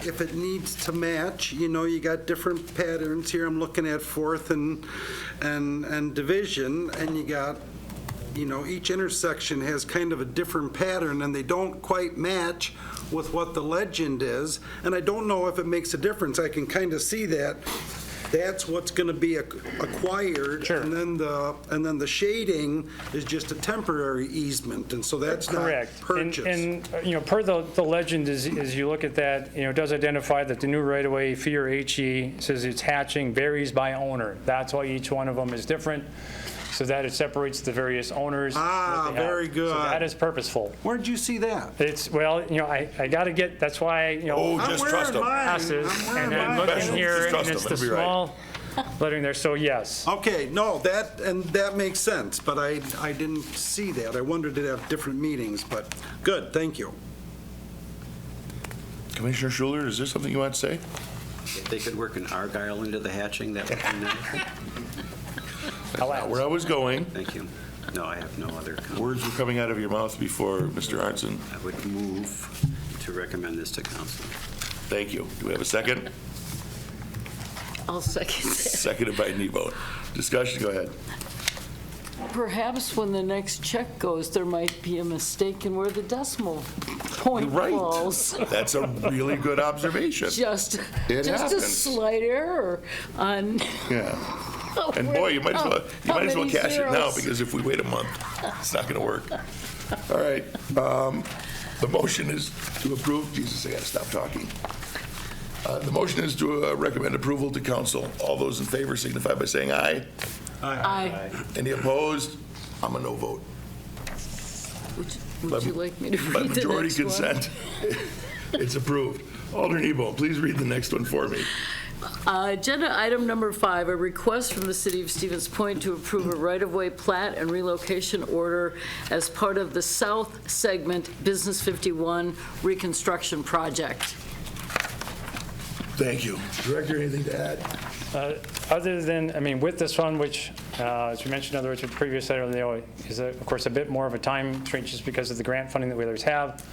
if it needs to match. You got different patterns here. I'm looking at Fourth and Division, and you got, each intersection has kind of a different pattern, and they don't quite match with what the legend is, and I don't know if it makes a difference. I can kind of see that. That's what's going to be acquired, sure. and then the shading is just a temporary easement, and so that's correct. Not purchased. And per the legend, as you look at that, it does identify that the new right-of-way fee or HE says it's hatching varies by owner. That's why each one of them is different, so that it separates the various owners. Very good. So that is purposeful. Where'd you see that? It's, well, I got to get, that's why, just trust them. passes, and I'm looking here, and it's the small lettering there, so yes. Okay, no, that makes sense, but I didn't see that. I wondered did it have different meanings, but good, thank you. Commissioner Schuler, is there something you want to say? If they could work an Argyle into the hatching, that would be nice. That's not where I was going. Thank you. No, I have no other comments. Words were coming out of your mouth before, Mr. Arnson. I would move to recommend this to council. Thank you. Do we have a second? I'll second it. Seconded by Nebo. Discussion, go ahead. Perhaps when the next check goes, there might be a mistake in where the decimal point Right. falls. That's a really good observation. Just It a happens. slight error on. Yeah. And boy, you might as well How many cash it now, zeros? because if we wait a month, it's not going to work. All right. The motion is to approve. Jesus, I got to stop talking. The motion is to recommend approval to council. All those in favor signify by saying aye. Aye. Any opposed? I'm a no vote. Would you like me to By read the majority next one? consent, it's approved. Alder Nebo, please read the next one for me. Agenda item number 5, a request from the City of Stevens Point to approve a right-of-way plat and relocation order as part of the South Segment Business 51 reconstruction project. Thank you. Director, anything to add? Other than, I mean, with this one, which, as we mentioned, in other words, with previous item, is, of course, a bit more of a time constraint just because of the grant funding that we others have.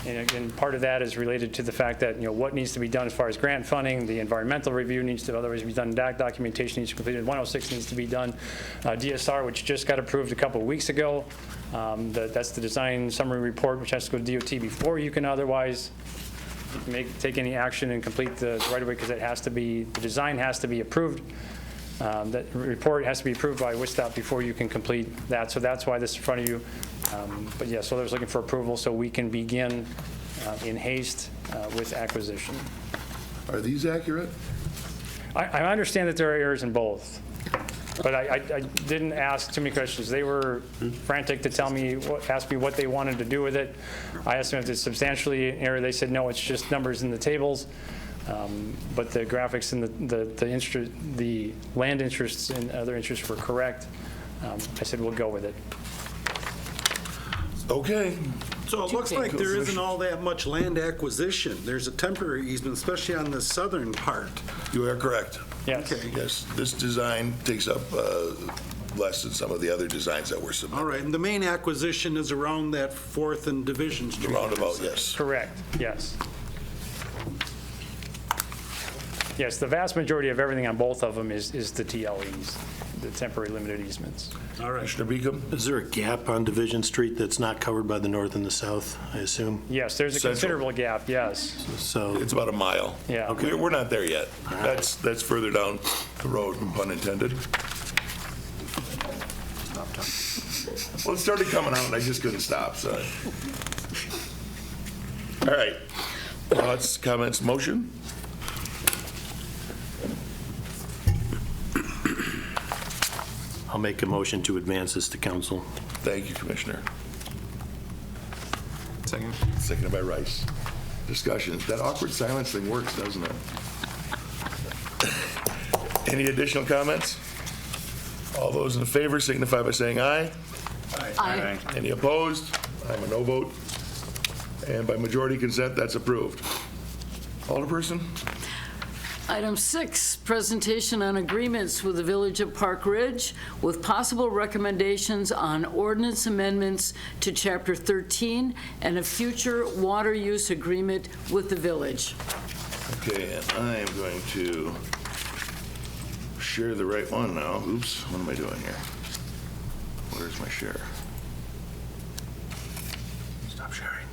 And part of that is related to the fact that, what needs to be done as far as grant funding, the environmental review needs to otherwise be done, documentation needs to be completed, 106 needs to be done, DSR, which just got approved a couple of weeks ago. That's the design summary report, which has to go to DOT before you can otherwise take any action and complete the right-of-way, because the design has to be approved. That report has to be approved by WISTOP before you can complete that. So that's why this is in front of you. But yeah, so there's looking for approval so we can begin in haste with acquisition. Are these accurate? I understand that there are errors in both, but I didn't ask too many questions. They were frantic to ask me what they wanted to do with it. I asked them if it's substantially an error. They said, no, it's just numbers in the tables. But the graphics and the land interests and other interests were correct. I said, we'll go with it. Okay. So it looks like there isn't all that much land acquisition. There's a temporary easement, especially on the southern part. You are correct. Yes. Okay. Yes, this design takes up less than some of the other designs that were submitted. All right, and the main acquisition is around that 4th and Division The Street. roundabout, yes. Correct, yes. Yes, the vast majority of everything on both of them is the TLEs, the temporary limited easements. All right. Commissioner Beacom? Is there a gap on Division Street that's not covered by the north and the south, I assume? Yes, there's a Central. considerable gap, yes. So, It's about a mile. Yeah. Okay. We're not there yet. That's further down the road, pun intended. Well, it started coming out and I just couldn't stop, so. All right. Thoughts, comments, motion? I'll make a motion to advance this to council. Thank you, Commissioner. Second. Seconded by Rice. Discussions. That awkward silence thing works, doesn't it? Any additional comments? All those in favor signify by saying aye. Aye. Any opposed? I'm a no vote. And by majority consent, that's approved. Alderperson? Item 6, presentation on agreements with the Village of Park Ridge with possible recommendations on ordinance amendments to Chapter 13 and a future water use agreement with the village. Okay, and I am going to share the right one now. Oops, what am I doing here? Where's my share? Stop sharing.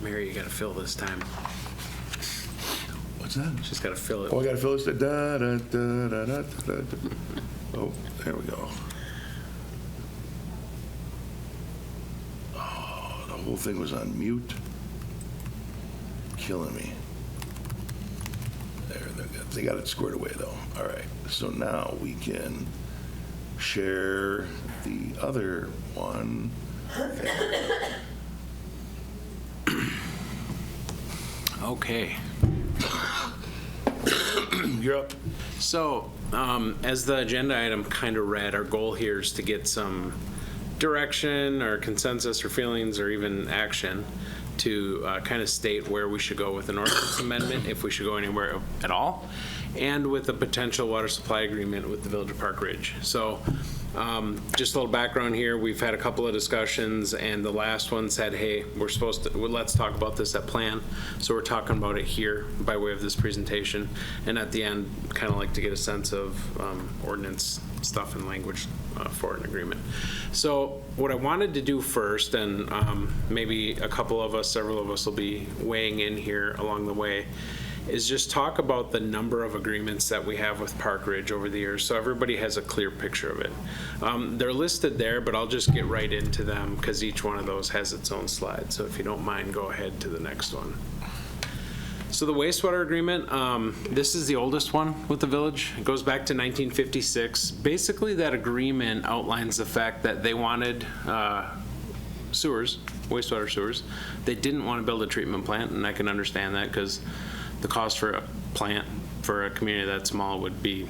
Mary, you gotta fill this time. What's that? She's gotta fill it. Oh, I gotta fill this. Da, da, da, da, da, da, da. Oh, there we go. Oh, the whole thing was on mute. Killing me. There, they got it squared away though. All right, so now we can share the other one. Okay. You're up. So, as the agenda item kind of read, our goal here is to get some direction or consensus or feelings or even action to kind of state where we should go with an ordinance amendment, if we should go anywhere at all, and with a potential water supply agreement with the Village of Park Ridge. So Just a little background here, we've had a couple of discussions, and the last one said, hey, let's talk about this at plan. So we're talking about it here by way of this presentation, and at the end, kind of like to get a sense of ordinance stuff and language for an agreement. So what I wanted to do first, and maybe several of us will be weighing in here along the way, is just talk about the number of agreements that we have with Park Ridge over the years, so everybody has a clear picture of it. They're listed there, but I'll just get right into them because each one of those has its own slide. So if you don't mind, go ahead to the next one. So the wastewater agreement, this is the oldest one with the village. It goes back to 1956. Basically, that agreement outlines the fact that they wanted sewers, wastewater sewers. They didn't want to build a treatment plant, and I can understand that because the cost for a plant for a community that small would be,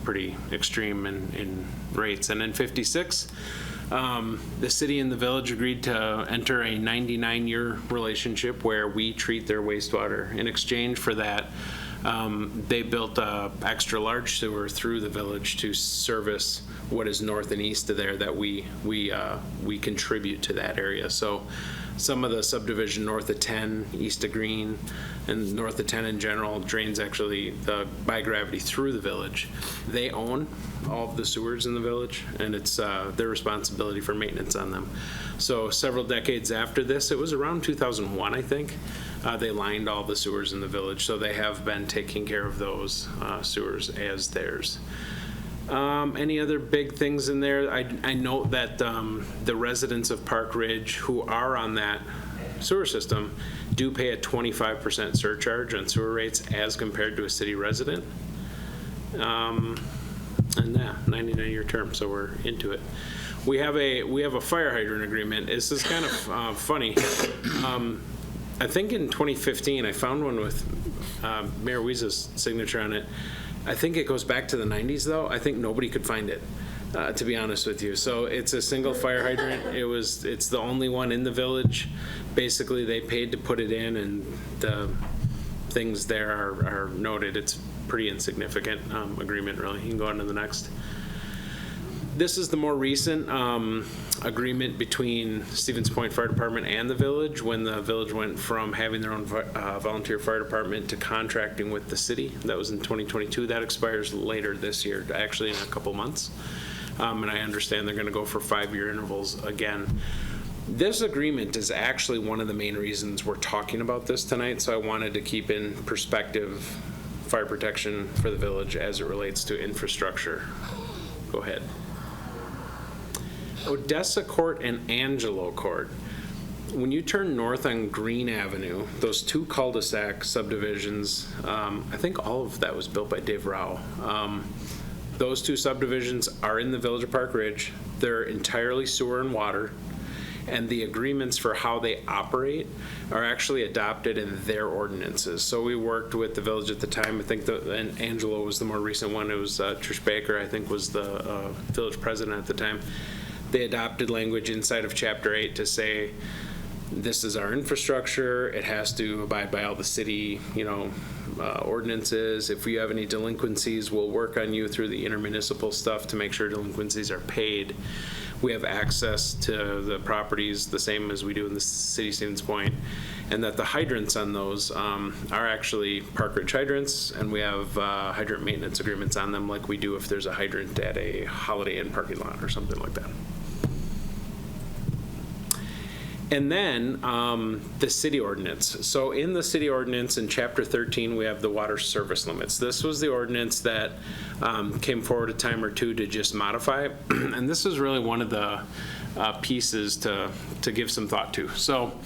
pretty extreme in rates. And in 56, the city and the village agreed to enter a 99-year relationship where we treat their wastewater. In exchange for that, they built a extra large sewer through the village to service what is north and east of there that we contribute to that area. So some of the subdivision north of 10, east of Green, and north of 10 in general drains actually by gravity through the village. They own all of the sewers in the village, and it's their responsibility for maintenance on them. So several decades after this, it was around 2001, I think, they lined all the sewers in the village. So they have been taking care of those sewers as theirs. Any other big things in there? I note that the residents of Park Ridge who are on that sewer system do pay a 25% surcharge on sewer rates as compared to a city resident. And yeah, 99-year term, so we're into it. We have a fire hydrant agreement. This is kind of funny. I think in 2015 I found one with Mayor Weese's signature on it. I think it goes back to the 90s though. I think nobody could find it, to be honest with you. So it's a single fire hydrant. It's the only one in the village. Basically, they paid to put it in, and the things there are noted. It's pretty insignificant agreement, really. You can go on to the next. This is the more recent agreement between Stevens Point Fire Department and the village when the village went from having their own volunteer fire department to contracting with the city. That was in 2022. That expires later this year, actually in a couple months. And I understand they're going to go for 5-year intervals again. This agreement is actually one of the main reasons we're talking about this tonight, so I wanted to keep in perspective fire protection for the village as it relates to infrastructure. Go ahead. Odessa Court and Angelo Court. When you turn north on Green Avenue, those two cul-de-sac subdivisions, I think all of that was built by Dave Rao. Those two subdivisions are in the Village of Park Ridge. They're entirely sewer and water, and the agreements for how they operate are actually adopted in their ordinances. So we worked with the village at the time. I think and Angelo was the more recent one. It was Trish Baker, I think, was the village president at the time. They adopted language inside of Chapter 8 to say, this is our infrastructure. It has to abide by all the city, ordinances. If you have any delinquencies, we'll work on you through the intermunicipal stuff to make sure delinquencies are paid. We have access to the properties the same as we do in the city of Stevens Point, and that the hydrants on those are actually Park Ridge hydrants, and we have hydrant maintenance agreements on them like we do if there's a hydrant at a Holiday Inn parking lot or something like that. And then the city ordinance. So in the city ordinance in Chapter 13, we have the water service limits. This was the ordinance that came forward a time or two to just modify. And this is really one of the pieces to give some thought to. So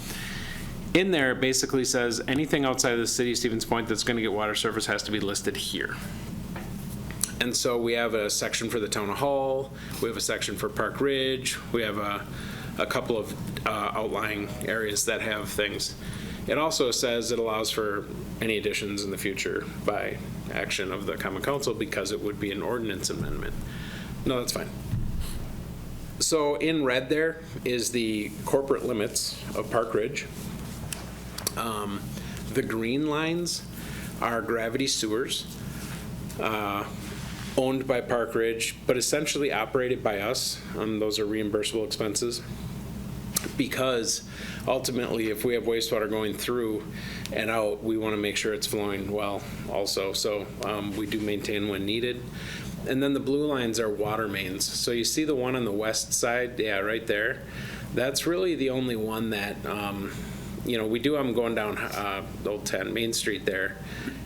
in there, it basically says anything outside of the city of Stevens Point that's going to get water service has to be listed here. And so we have a section for the town hall. We have a section for Park Ridge. We have a couple of outlying areas that have things. It also says it allows for any additions in the future by action of the Common Council because it would be an ordinance amendment. No, that's fine. So in red there is the corporate limits of Park Ridge. The green lines are gravity sewers. owned by Park Ridge, but essentially operated by us. Those are reimbursable expenses. Because ultimately, if we have wastewater going through and out, we want to make sure it's flowing well also. So we do maintain when needed. And then the blue lines are water mains. So you see the one on the west side, yeah, right there. That's really the only one that, we do have them going down Old 10 Main Street there.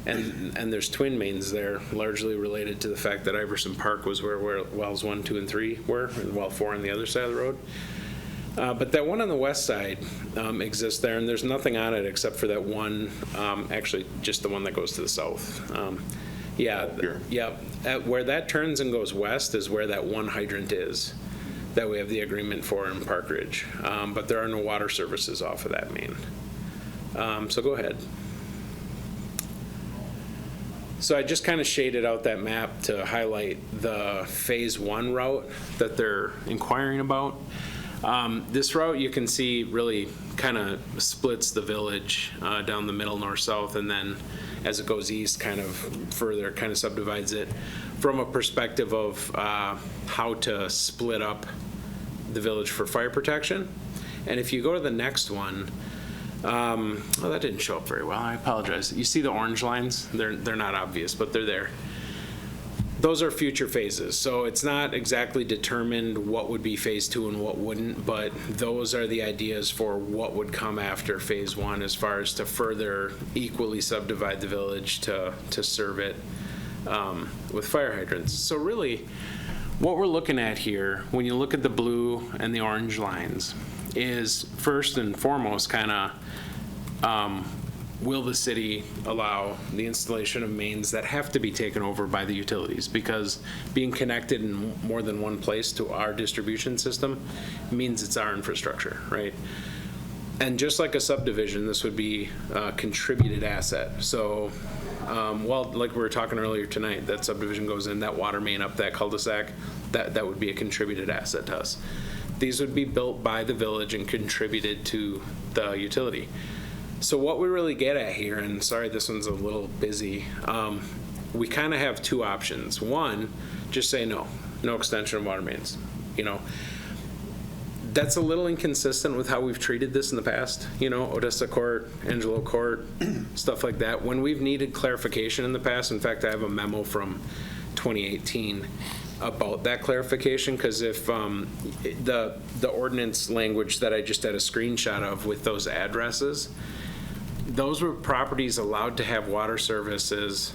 And there's twin mains there, largely related to the fact that Iverson Park was where wells 1, 2, and 3 were, and well 4 on the other side of the road. But that one on the west side exists there, and there's nothing on it except for that one, actually just the one that goes to the south. Where that turns and goes west is where that one hydrant is that we have the agreement for in Park Ridge. But there are no water services off of that main. So go ahead. So I just kind of shaded out that map to highlight the phase 1 route that they're inquiring about. This route you can see really kind of splits the village down the middle, north, south, and then as it goes east kind of further kind of subdivides it from a perspective of how to split up the village for fire protection. And if you go to the next one, that didn't show up very well. I apologize. You see the orange lines? They're not obvious, but they're there. Those are future phases, so it's not exactly determined what would be phase 2 and what wouldn't, but those are the ideas for what would come after phase 1 as far as to further equally subdivide the village to serve it with fire hydrants. So really, what we're looking at here, when you look at the blue and the orange lines, is first and foremost kind of will the city allow the installation of mains that have to be taken over by the utilities? Because being connected in more than one place to our distribution system means it's our infrastructure, right? And just like a subdivision, this would be a contributed asset. So, like we were talking earlier tonight, that subdivision goes in, that water main up that cul-de-sac, that would be a contributed asset to us. These would be built by the village and contributed to the utility. So what we really get at here, and sorry this one's a little busy, we kind of have two options. One, just say no extension of water mains. That's a little inconsistent with how we've treated this in the past. Odessa Court, Angelo Court, stuff like that. When we've needed clarification in the past, in fact, I have a memo from 2018 about that clarification, because if the ordinance language that I just had a screenshot of with those addresses, those were properties allowed to have water services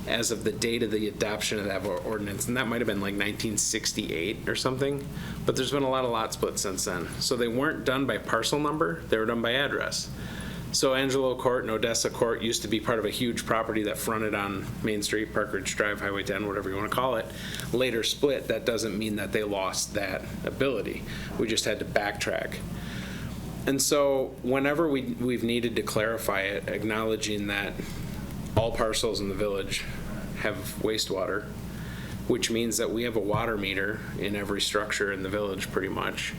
as of the date of the adoption of that ordinance, and that might have been like 1968 or something, but there's been a lot of lot splits since then. So they weren't done by parcel number, they were done by address. So Angelo Court and Odessa Court used to be part of a huge property that fronted on Main Street, Park Ridge Drive, Highway 10, whatever you want to call it. Later split, that doesn't mean that they lost that ability. We just had to backtrack. And so whenever we've needed to clarify it, acknowledging that all parcels in the village have wastewater, which means that we have a water meter in every structure in the village pretty much,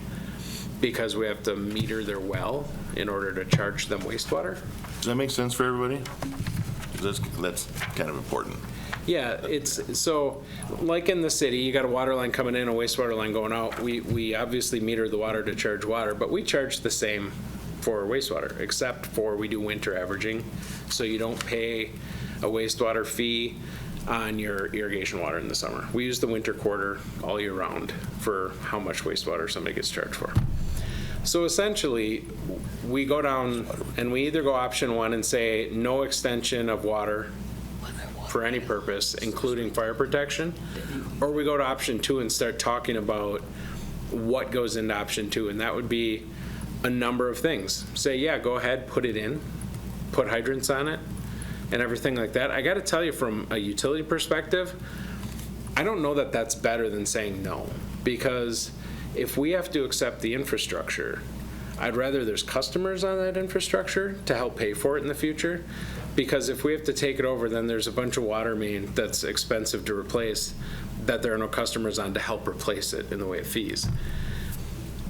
because we have to meter their well in order to charge them wastewater. Does that make sense for everybody? That's kind of important. Yeah, it's so like in the city, you got a water line coming in, a wastewater line going out. We obviously meter the water to charge water, but we charge the same for wastewater, except for we do winter averaging. So you don't pay a wastewater fee on your irrigation water in the summer. We use the winter quarter all year round for how much wastewater somebody gets charged for. So essentially, we go down and we either go option 1 and say no extension of water for any purpose, including fire protection, or we go to option 2 and start talking about what goes into option 2, and that would be a number of things. Say, yeah, go ahead, put it in, put hydrants on it, and everything like that. I got to tell you, from a utility perspective, I don't know that that's better than saying no, because if we have to accept the infrastructure, I'd rather there's customers on that infrastructure to help pay for it in the future, because if we have to take it over, then there's a bunch of water main that's expensive to replace that there are no customers on to help replace it in the way of fees.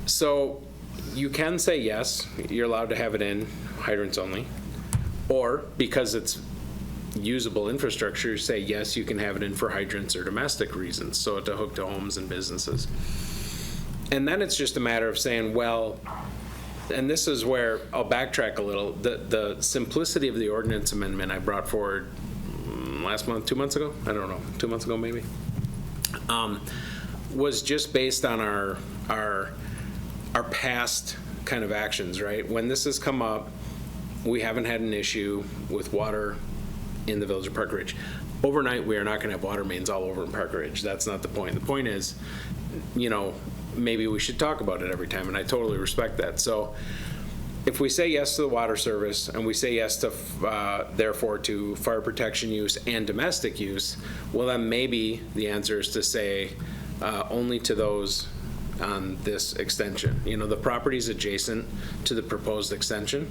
So you can say yes, you're allowed to have it in hydrants only, or because it's usable infrastructure, say, yes, you can have it in for hydrants or domestic reasons, so to hook to homes and businesses. And then it's just a matter of saying, well, and this is where I'll backtrack a little, the simplicity of the ordinance amendment I brought forward last month, 2 months ago? I don't know, 2 months ago maybe? Was just based on our past kind of actions, right? When this has come up, we haven't had an issue with water in the Village of Park Ridge. Overnight, we are not going to have water mains all over in Park Ridge. That's not the point. The point is, you know, maybe we should talk about it every time, and I totally respect that. So if we say yes to the water service and we say yes to, therefore, to fire protection use and domestic use, well, then maybe the answer is to say only to those on this extension. You know, the properties adjacent to the proposed extension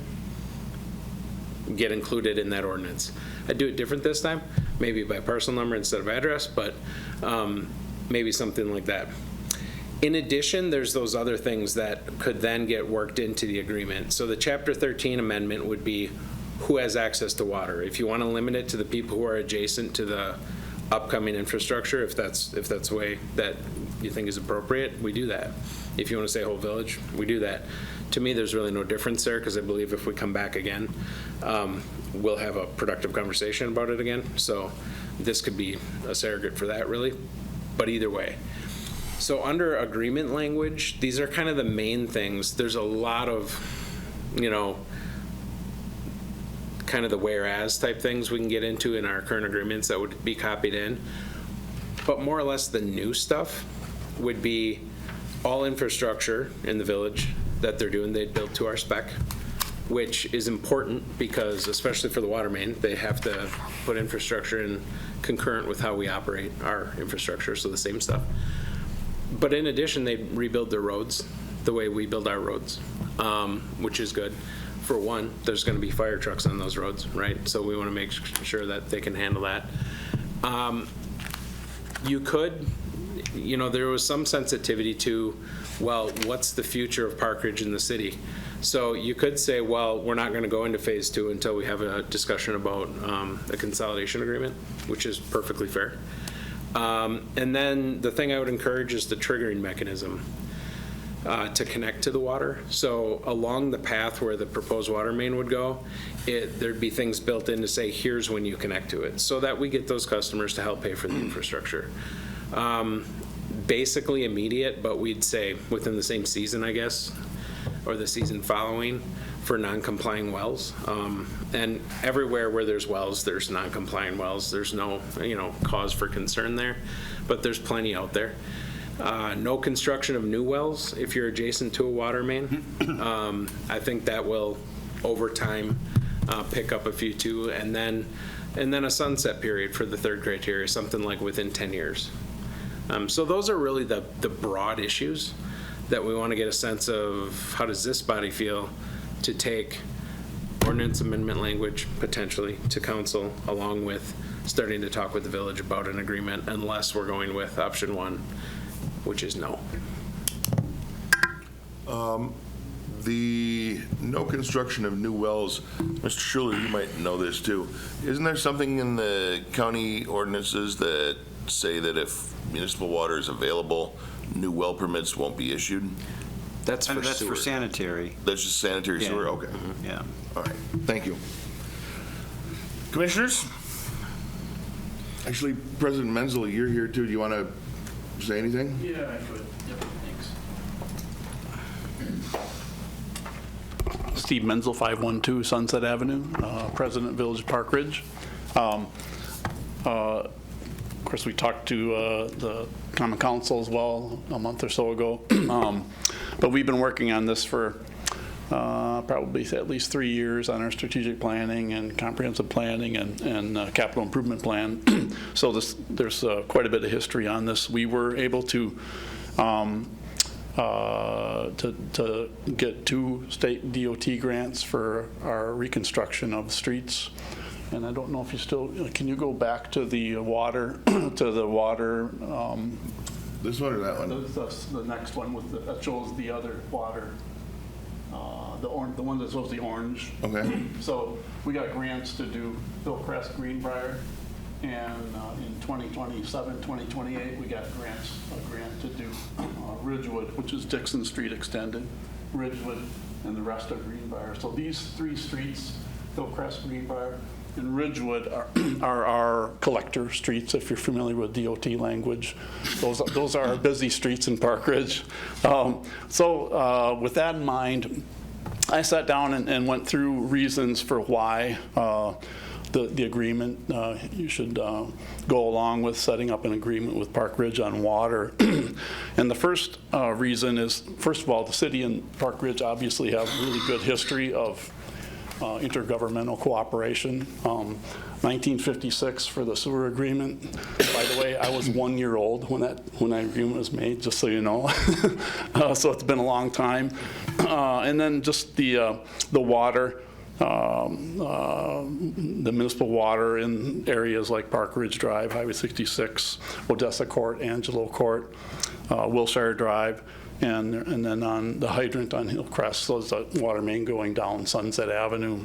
get included in that ordinance. I'd do it different this time, maybe by parcel number instead of address, but maybe something like that. In addition, there's those other things that could then get worked into the agreement. So the Chapter 13 amendment would be who has access to water. If you want to limit it to the people who are adjacent to the upcoming infrastructure, if that's the way that you think is appropriate, we do that. If you want to say whole village, we do that. To me, there's really no difference there, because I believe if we come back again, we'll have a productive conversation about it again. So this could be a surrogate for that, really. But either way. So under agreement language, these are kind of the main things. There's a lot of, you know, kind of the whereas type things we can get into in our current agreements that would be copied in. But more or less the new stuff would be all infrastructure in the village that they're doing, they'd build to our spec, which is important because, especially for the water main, they have to put infrastructure in concurrent with how we operate our infrastructure, so the same stuff. But in addition, they rebuild their roads the way we build our roads, which is good. For one, there's going to be fire trucks on those roads, right? So we want to make sure that they can handle that. You could, you know, there was some sensitivity to, well, what's the future of Park Ridge in the city? So you could say, well, we're not going to go into phase 2 until we have a discussion about a consolidation agreement, which is perfectly fair. And then the thing I would encourage is the triggering mechanism to connect to the water. So along the path where the proposed water main would go, there'd be things built in to say, here's when you connect to it, so that we get those customers to help pay for the infrastructure. Basically immediate, but we'd say within the same season, I guess, or the season following for non-complying wells. And everywhere where there's wells, there's non-compliant wells. There's no, you know, cause for concern there, but there's plenty out there. No construction of new wells if you're adjacent to a water main. I think that will, over time, pick up a few too, and then a sunset period for the third criteria, something like within 10 years. So those are really the broad issues that we want to get a sense of. How does this body feel to take ordinance amendment language potentially to council, along with starting to talk with the village about an agreement, unless we're going with option 1, which is no. The no construction of new wells, Mr. Schuler, you might know this too. Isn't there something in the county ordinances that say that if municipal water is available, new well permits won't be issued? That's for sanitary. That's just sanitary sewer? Okay. Yeah. All right. Thank you. Commissioners? Actually, President Menzel, you're here too. Do you want to say anything? Yeah, I could. Yep, thanks. Steve Menzel, 512 Sunset Avenue, President, Village of Park Ridge. Of course, we talked to the Common Council as well a month or so ago, but we've been working on this for probably at least 3 years on our strategic planning and comprehensive planning and capital improvement plan. So there's quite a bit of history on this. We were able to get 2 state DOT grants for our reconstruction of streets. And I don't know if you still, can you go back to the water, to the water? This one or that one? The next one with that shows the other water. the one that's supposed to be orange. Okay. So we got grants to do Hillcrest, Greenbrier, and in 2027, 2028, we got a grant to do Ridgewood, which is Dixon Street extended, Ridgewood, and the rest of Greenbrier. So these three streets, Hillcrest, Greenbrier, and Ridgewood are our collector streets, if you're familiar with DOT language. Those are our busy streets in Park Ridge. So with that in mind, I sat down and went through reasons for why the agreement, you should go along with setting up an agreement with Park Ridge on water. And the first reason is, first of all, the city and Park Ridge obviously have a really good history of intergovernmental cooperation. 1956 for the sewer agreement. By the way, I was 1 year old when that agreement was made, just so you know. So it's been a long time. And then just the water, the municipal water in areas like Park Ridge Drive, Highway 66, Odessa Court, Angelo Court, Wilshire Drive, and then on the hydrant on Hillcrest, so there's a water main going down Sunset Avenue.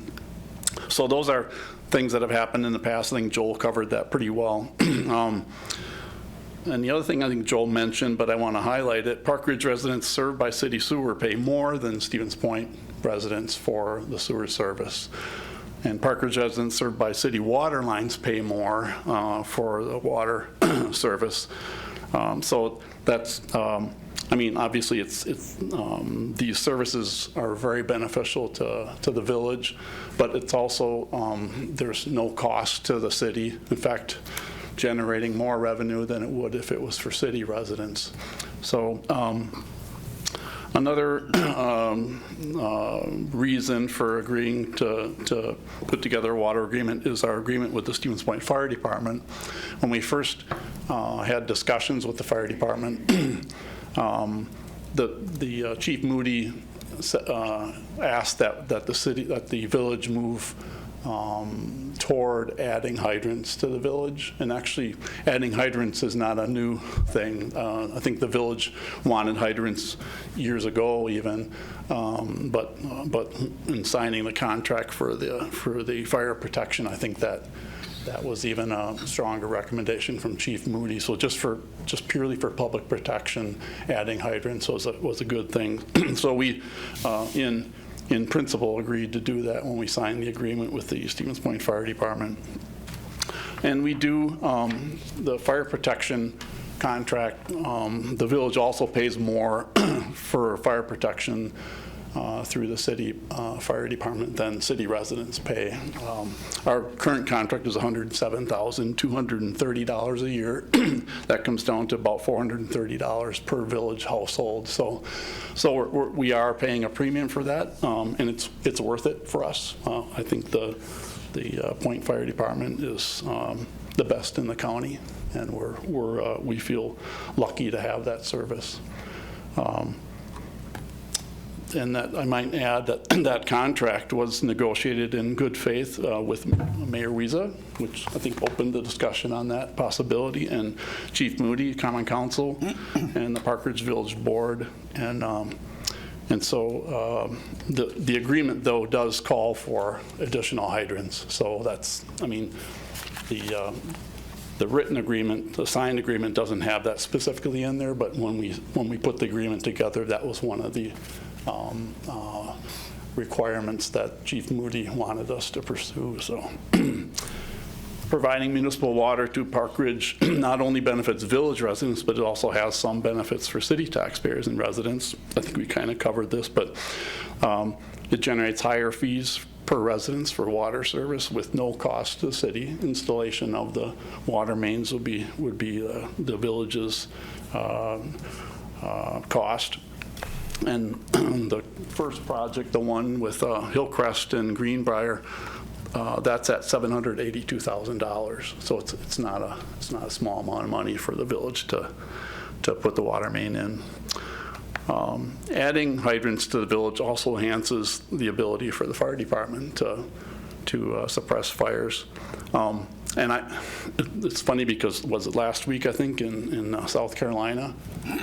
So those are things that have happened in the past. I think Joel covered that pretty well. And the other thing I think Joel mentioned, but I want to highlight it, Park Ridge residents served by city sewer pay more than Stevens Point residents for the sewer service. And Park Ridge residents served by city water lines pay more for the water service. So that's, I mean, obviously these services are very beneficial to the village, but it's also, there's no cost to the city. In fact, generating more revenue than it would if it was for city residents. So another reason for agreeing to put together a water agreement is our agreement with the Stevens Point Fire Department. When we first had discussions with the fire department, the Chief Moody asked that the village move toward adding hydrants to the village. And actually, adding hydrants is not a new thing. I think the village wanted hydrants years ago even, but in signing the contract for the fire protection, I think that was even a stronger recommendation from Chief Moody. So just purely for public protection, adding hydrants was a good thing. So we, in principle, agreed to do that when we signed the agreement with the Stevens Point Fire Department. And we do the fire protection contract. The village also pays more for fire protection through the city fire department than city residents pay. Our current contract is $107,230 a year. That comes down to about $430 per village household. So we are paying a premium for that, and it's worth it for us. I think the Point Fire Department is the best in the county, and we feel lucky to have that service. And that I might add that contract was negotiated in good faith with Mayor Wiesa, which I think opened the discussion on that possibility, and Chief Moody, Common Council, and the Park Ridge Village Board. And so the agreement, though, does call for additional hydrants. So that's, I mean, the written agreement, the signed agreement doesn't have that specifically in there, but when we put the agreement together, that was one of the requirements that Chief Moody wanted us to pursue. So providing municipal water to Park Ridge not only benefits village residents, but it also has some benefits for city taxpayers and residents. I think we kind of covered this, but it generates higher fees per residence for water service with no cost to the city. Installation of the water mains would be the village's cost. And the first project, the one with Hillcrest and Greenbrier, that's at $782,000. So it's not a small amount of money for the village to put the water main in. Adding hydrants to the village also enhances the ability for the fire department to suppress fires. And it's funny because, was it last week, I think, in South Carolina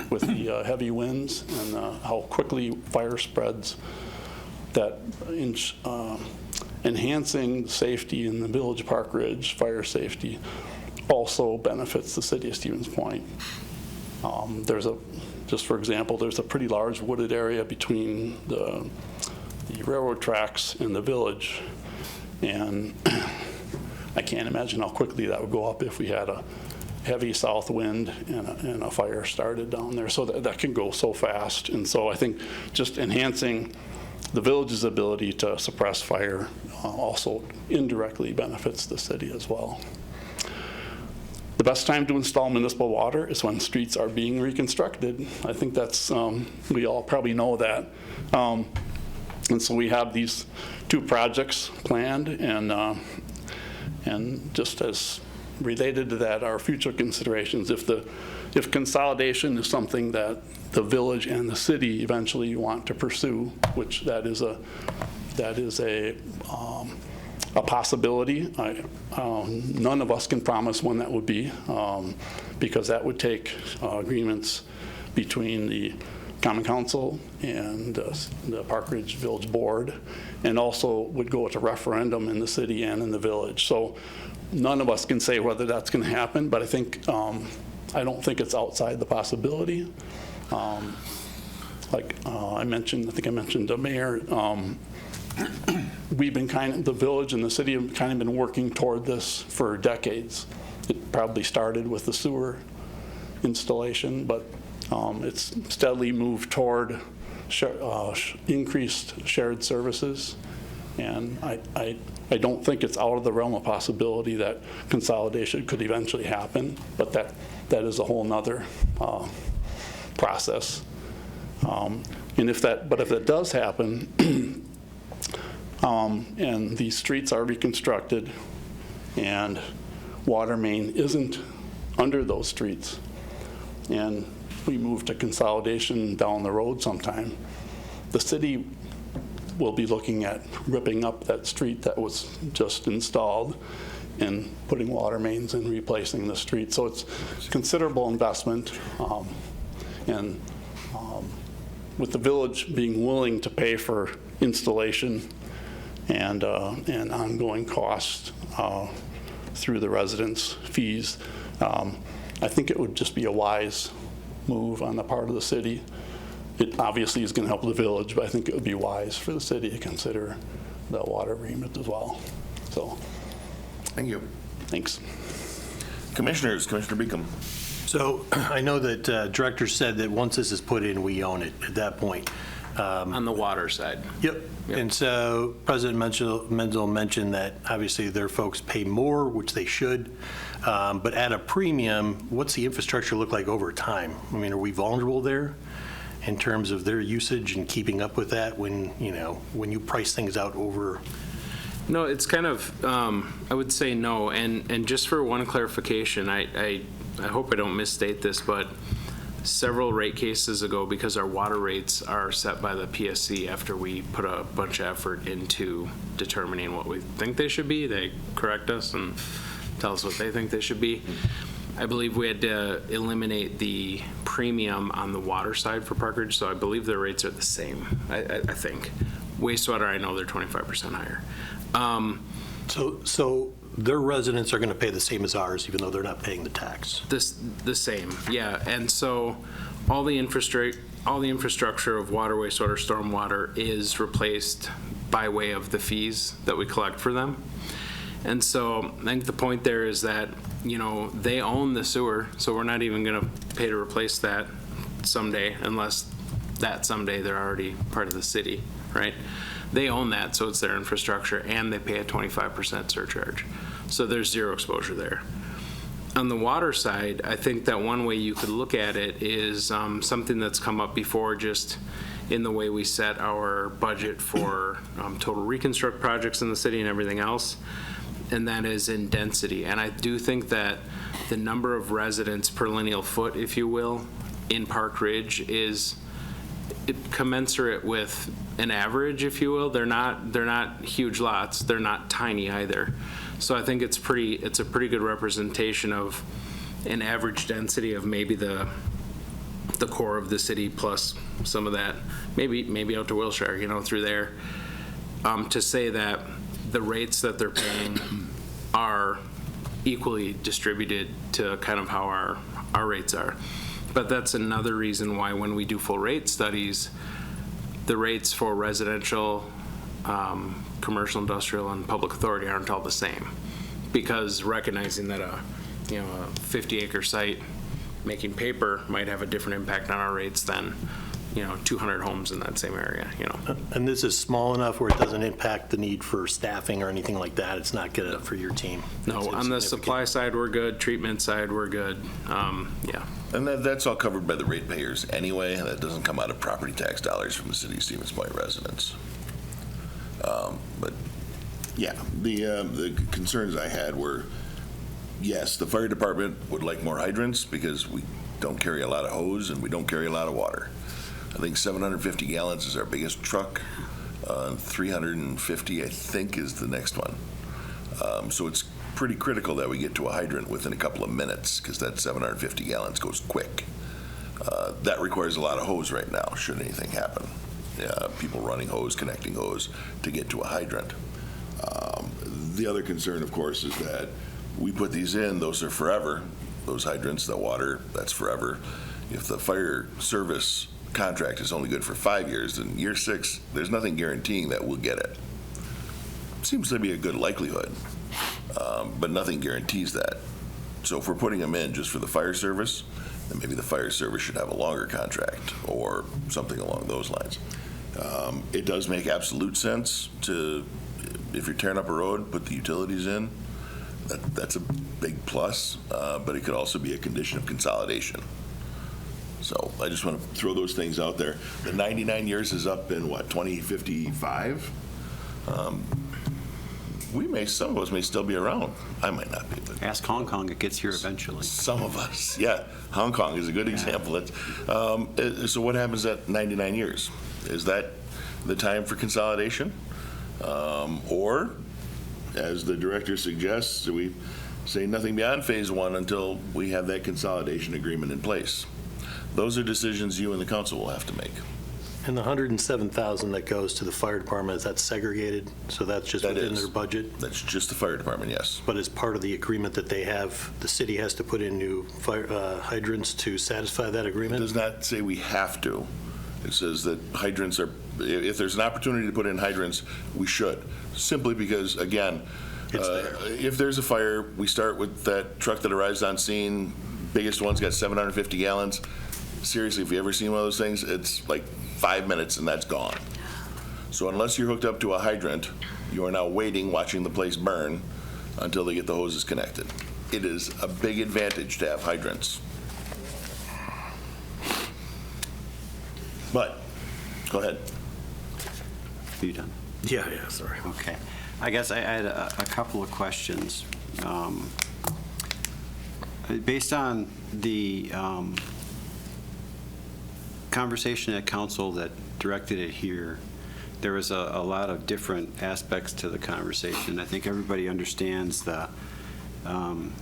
with the heavy winds and how quickly fire spreads. enhancing safety in the Village of Park Ridge, fire safety, also benefits the city of Stevens Point. Just for example, there's a pretty large wooded area between the railroad tracks and the village, and I can't imagine how quickly that would go up if we had a heavy south wind and a fire started down there. So that can go so fast. And so I think just enhancing the village's ability to suppress fire also indirectly benefits the city as well. The best time to install municipal water is when streets are being reconstructed. I think that's, we all probably know that. And so we have these 2 projects planned, and just as related to that, our future considerations, if consolidation is something that the village and the city eventually want to pursue, which that is a possibility. None of us can promise when that would be, because that would take agreements between the Common Council and the Park Ridge Village Board, and also would go to referendum in the city and in the village. So none of us can say whether that's going to happen, but I think I don't think it's outside the possibility. Like I think I mentioned the mayor. We've been the village and the city have kind of been working toward this for decades. It probably started with the sewer installation, but it's steadily moved toward increased shared services. And I don't think it's out of the realm of possibility that consolidation could eventually happen, but that is a whole nother process. And if that does happen, and these streets are reconstructed and water main isn't under those streets, and we move to consolidation down the road sometime, the city will be looking at ripping up that street that was just installed and putting water mains and replacing the street. So it's considerable investment, and with the village being willing to pay for installation and ongoing costs through the residents' fees, I think it would just be a wise move on the part of the city. It obviously is going to help the village, but I think it would be wise for the city to consider the water agreement as well. So, thank you. Thanks. Commissioners, Commissioner Beacom. So I know that Director said that once this is put in, we own it at that point. On the water side. Yep. And so President Menzel mentioned that obviously their folks pay more, which they should, but at a premium, what's the infrastructure look like over time? I mean, are we vulnerable there in terms of their usage and keeping up with that when you price things out over? No, it's kind of, I would say no. And just for one clarification, I hope I don't misstate this, but several rate cases ago, because our water rates are set by the PSC after we put a bunch of effort into determining what we think they should be, they correct us and tell us what they think they should be. I believe we had to eliminate the premium on the water side for Park Ridge, so I believe their rates are the same, I think. Wastewater, I know they're 25% higher. So their residents are going to pay the same as ours, even though they're not paying the tax? The same, yeah. And so all the infrastructure of water, wastewater, stormwater is replaced by way of the fees that we collect for them. And so I think the point there is that, they own the sewer, so we're not even going to pay to replace that someday, unless that someday they're already part of the city, right? They own that, so it's their infrastructure, and they pay a 25% surcharge. So there's zero exposure there. On the water side, I think that one way you could look at it is something that's come up before, just in the way we set our budget for total reconstruct projects in the city and everything else, and that is in density. And I do think that the number of residents per lineal foot, if you will, in Park Ridge is commensurate with an average, if you will. They're not huge lots. They're not tiny either. So I think it's a pretty good representation of an average density of maybe the core of the city plus some of that, maybe out to Wilshire, through there. to say that the rates that they're paying are equally distributed to kind of how our rates are. But that's another reason why when we do full rate studies, the rates for residential, commercial, industrial, and public authority aren't all the same. Because recognizing that a 50-acre site making paper might have a different impact on our rates than 200 homes in that same area, And this is small enough where it doesn't impact the need for staffing or anything like that? It's not good for your team? No, on the supply side, we're good. Treatment side, we're good. Yeah. And that's all covered by the ratepayers anyway. That doesn't come out of property tax dollars from the city of Stevens Point residents. But yeah, the concerns I had were, yes, the fire department would like more hydrants because we don't carry a lot of hose and we don't carry a lot of water. I think 750 gallons is our biggest truck. 350, I think, is the next one. So it's pretty critical that we get to a hydrant within a couple of minutes because that 750 gallons goes quick. That requires a lot of hose right now, should anything happen. People running hose, connecting hose to get to a hydrant. The other concern, of course, is that we put these in, those are forever. Those hydrants, the water, that's forever. If the fire service contract is only good for 5 years, then year 6, there's nothing guaranteeing that we'll get it. Seems to be a good likelihood, but nothing guarantees that. So if we're putting them in just for the fire service, then maybe the fire service should have a longer contract or something along those lines. It does make absolute sense to, if you're tearing up a road, put the utilities in. That's a big plus, but it could also be a condition of consolidation. So I just want to throw those things out there. The 99 years is up in what, 2055? Some of us may still be around. I might not be. But ask Hong Kong, it gets here eventually. Some of us, yeah. Hong Kong is a good example. So what happens at 99 years? Is that the time for consolidation? Or, as the director suggests, we say nothing beyond phase 1 until we have that consolidation agreement in place? Those are decisions you and the council will have to make. And the $107,000 that goes to the fire department, is that segregated? So that's just within their budget? That's just the fire department, yes. But as part of the agreement that they have, the city has to put in new fire hydrants to satisfy that agreement? It does not say we have to. It says that hydrants are, if there's an opportunity to put in hydrants, we should. Simply because, again, if there's a fire, we start with that truck that arrives on scene, biggest one's got 750 gallons. Seriously, if you ever seen one of those things, it's like 5 minutes and that's gone. So unless you're hooked up to a hydrant, you are now waiting, watching the place burn until they get the hoses connected. It is a big advantage to have hydrants. But, go ahead. Are you done? Yeah, sorry. Okay. I guess I had a couple of questions. Based on the conversation at council that directed it here, there was a lot of different aspects to the conversation. I think everybody understands the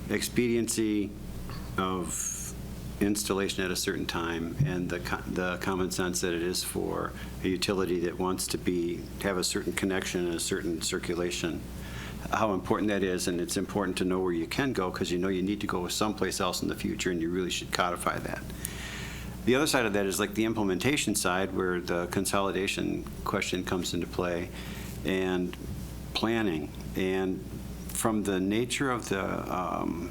expediency of installation at a certain time and the common sense that it is for a utility that wants to have a certain connection and a certain circulation, how important that is. And it's important to know where you can go because you know you need to go someplace else in the future, and you really should codify that. The other side of that is like the implementation side, where the consolidation question comes into play, and planning. And from the nature of the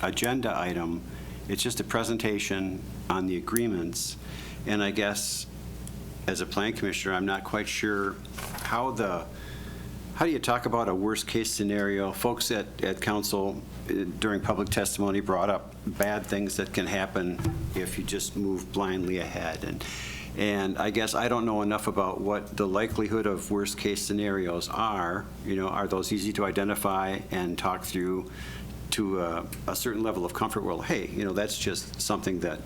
agenda item, it's just a presentation on the agreements. And I guess as a plan commissioner, I'm not quite sure how do you talk about a worst-case scenario? Folks at council during public testimony brought up bad things that can happen if you just move blindly ahead. And I guess I don't know enough about what the likelihood of worst-case scenarios are. Are those easy to identify and talk through to a certain level of comfort? Well, hey, that's just something that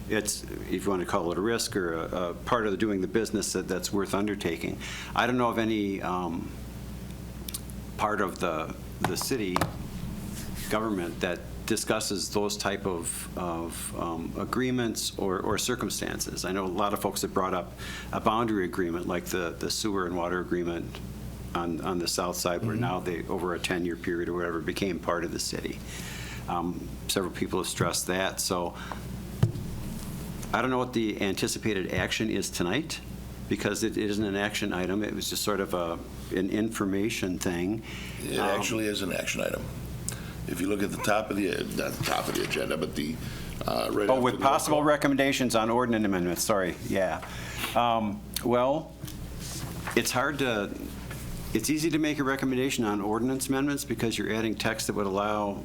it's, if you want to call it a risk or a part of doing the business that's worth undertaking. I don't know of any part of the city government that discusses those type of agreements or circumstances. I know a lot of folks have brought up a boundary agreement, like the sewer and water agreement on the south side, where now they, over a 10-year period or whatever, became part of the city. Several people have stressed that. So I don't know what the anticipated action is tonight, because it isn't an action item. It was just sort of an information thing. It actually is an action item. If you look at the top of the, not the top of the agenda, but the, right. Oh, with possible recommendations on ordinance amendments, sorry, yeah. Well, it's hard to, it's easy to make a recommendation on ordinance amendments because you're adding text that would allow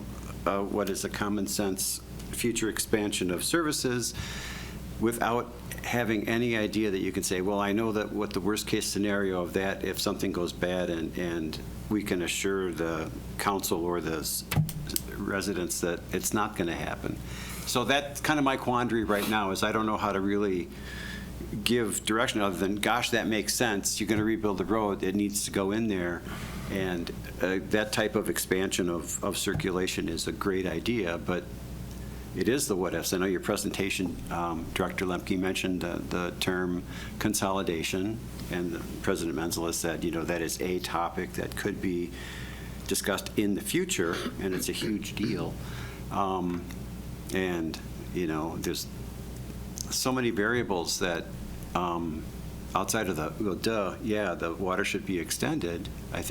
what is a common sense future expansion of services without having any idea that you can say, well, I know that what the worst case scenario of that, if something goes bad and we can assure the council or the residents that it's not going to happen. So that's kind of my quandary right now, is I don't know how to really give direction other than, gosh, that makes sense. You're going to rebuild the road. It needs to go in there. And that type of expansion of circulation is a great idea, but it is the what ifs. I know your presentation, Director Lemke mentioned the term consolidation, and President Menzel has said, that is a topic that could be discussed in the future, and it's a huge deal. And, there's so many variables that outside of the water should be extended. I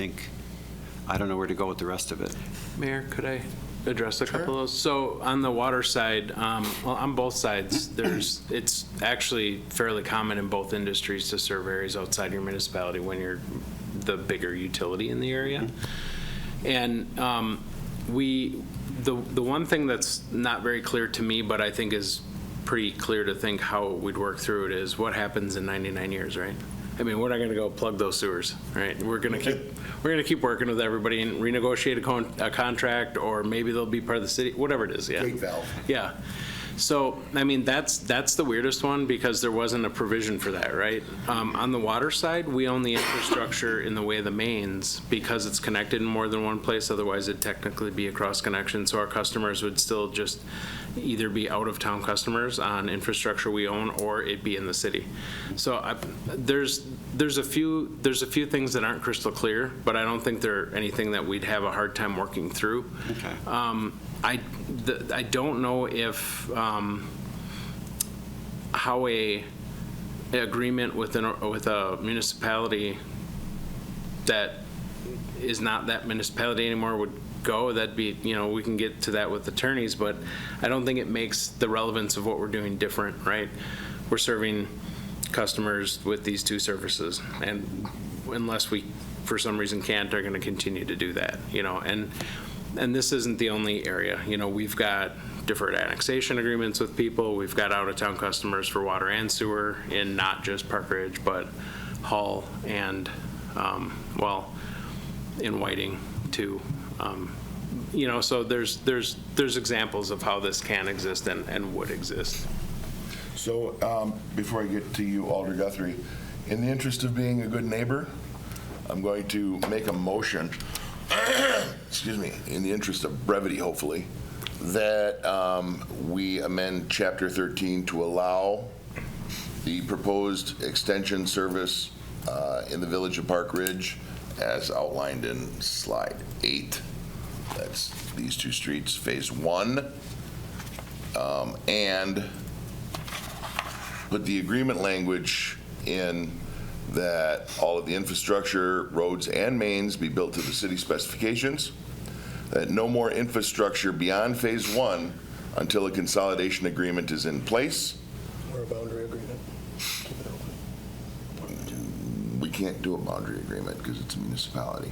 don't know where to go with the rest of it. Mayor, could I address a couple of those? So on the water side, well, on both sides, it's actually fairly common in both industries to serve areas outside your municipality when you're the bigger utility in the area. And the one thing that's not very clear to me, but I think is pretty clear to think how we'd work through it, is what happens in 99 years, right? I mean, we're not going to go plug those sewers, right? We're going to keep working with everybody and renegotiate a contract, or maybe they'll be part of the city, whatever it is. Yeah. Gate valve. Yeah. So, I mean, that's the weirdest one, because there wasn't a provision for that, right? On the water side, we own the infrastructure in the way of the mains because it's connected in more than one place. Otherwise, it'd technically be a cross connection. So our customers would still just either be out-of-town customers on infrastructure we own, or it'd be in the city. So there's a few things that aren't crystal clear, but I don't think they're anything that we'd have a hard time working through. Okay. I don't know if how a agreement with a municipality that is not that municipality anymore would go. That'd be, we can get to that with attorneys, but I don't think it makes the relevance of what we're doing different, right? We're serving customers with these two services, and unless we, for some reason, can't, are going to continue to do that, and this isn't the only area. We've got deferred annexation agreements with people. We've got out-of-town customers for water and sewer in not just Park Ridge, but Hull and, in Whiting too. So there's examples of how this can exist and would exist. So before I get to you, Alder Guthrie, in the interest of being a good neighbor, I'm going to make a motion, excuse me, in the interest of brevity, hopefully, that we amend Chapter 13 to allow the proposed extension service in the village of Park Ridge as outlined in slide 8. That's these two streets, phase 1, and put the agreement language in that all of the infrastructure, roads, and mains be built to the city specifications, that no more infrastructure beyond phase 1 until a consolidation agreement is in place. Or a boundary agreement. Keep it open. We can't do a boundary agreement because it's a municipality.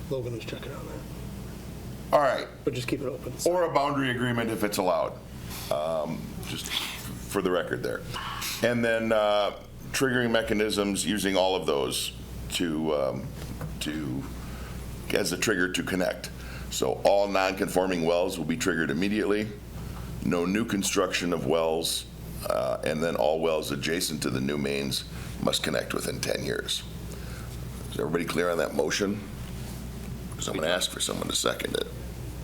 Logan was checking on that. All right. But just keep it open. Or a boundary agreement if it's allowed, just for the record there. And then triggering mechanisms using all of those to as a trigger to connect. So all non-conforming wells will be triggered immediately. No new construction of wells, and then all wells adjacent to the new mains must connect within 10 years. Is everybody clear on that motion? Because I'm going to ask for someone to second it.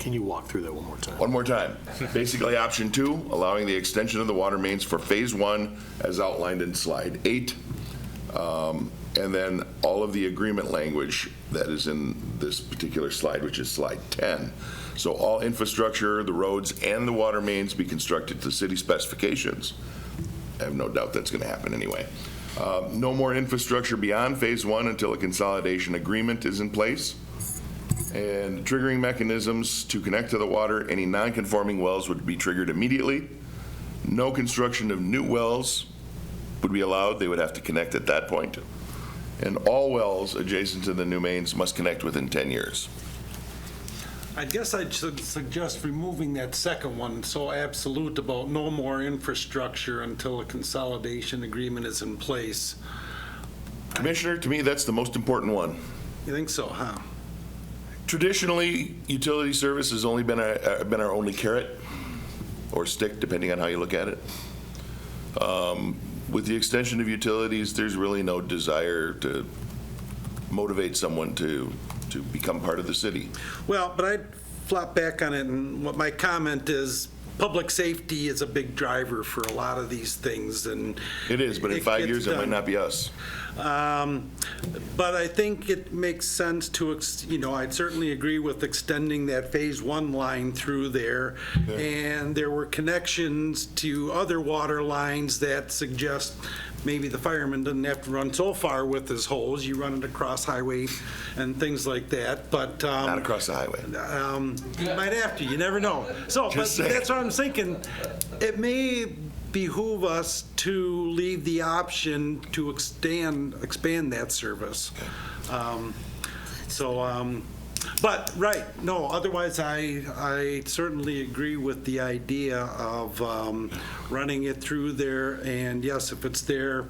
Can you walk through that one more time? One more time. Basically, option 2, allowing the extension of the water mains for phase 1 as outlined in slide 8. And then all of the agreement language that is in this particular slide, which is slide 10. So all infrastructure, the roads, and the water mains be constructed to city specifications. I have no doubt that's going to happen anyway. No more infrastructure beyond phase 1 until a consolidation agreement is in place. And triggering mechanisms to connect to the water, any non-conforming wells would be triggered immediately. No construction of new wells would be allowed. They would have to connect at that point. And all wells adjacent to the new mains must connect within 10 years. I guess I'd suggest removing that second one, so absolute about no more infrastructure until a consolidation agreement is in place. Commissioner, to me, that's the most important one. You think so, huh? Traditionally, utility service has only been our only carrot or stick, depending on how you look at it. With the extension of utilities, there's really no desire to motivate someone to become part of the city. Well, but I'd flop back on it, and what my comment is, public safety is a big driver for a lot of these things, and it is, but in 5 years, it might not be us. But I think it makes sense to, I'd certainly agree with extending that phase 1 line through there. Yeah. And there were connections to other water lines that suggest maybe the fireman doesn't have to run so far with his hose. You run it across highway and things like that, but not across the highway. You might have to. You never know. So, but that's what I'm thinking. It may behoove us to leave the option to expand that service. But right, no. Otherwise, I certainly agree with the idea of running it through there. And yes, if it's there,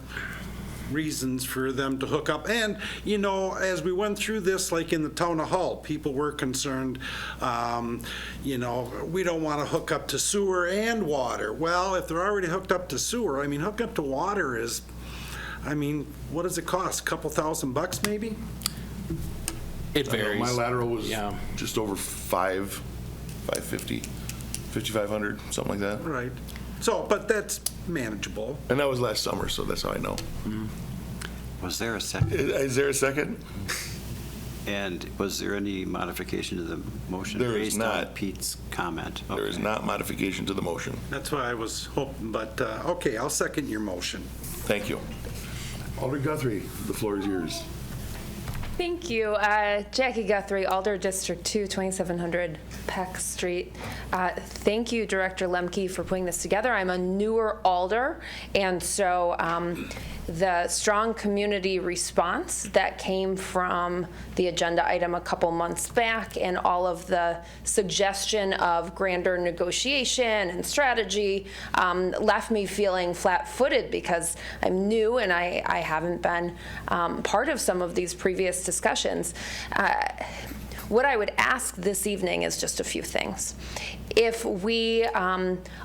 reasons for them to hook up. And, as we went through this, like in the town of Hull, people were concerned, we don't want to hook up to sewer and water. Well, if they're already hooked up to sewer, hook up to water is, what does it cost? A couple $1,000 maybe? It varies. My lateral was just over $550, $5,500, something like that. Right. So, but that's manageable. And that was last summer, so that's how I know. Mm-hmm. Was there a second? Is there a second? And was there any modification to the motion? There is not. Based on Pete's comment? There is not modification to the motion. That's what I was hoping, but okay, I'll second your motion. Thank you. Alder Guthrie, the floor is yours. Thank you. Jackie Guthrie, Alder District 2, 2700 Peck Street. Thank you, Director Lemke, for putting this together. I'm a newer Alder, and so the strong community response that came from the agenda item a couple months back and all of the suggestion of grander negotiation and strategy left me feeling flat-footed because I'm new and I haven't been part of some of these previous discussions. What I would ask this evening is just a few things. If we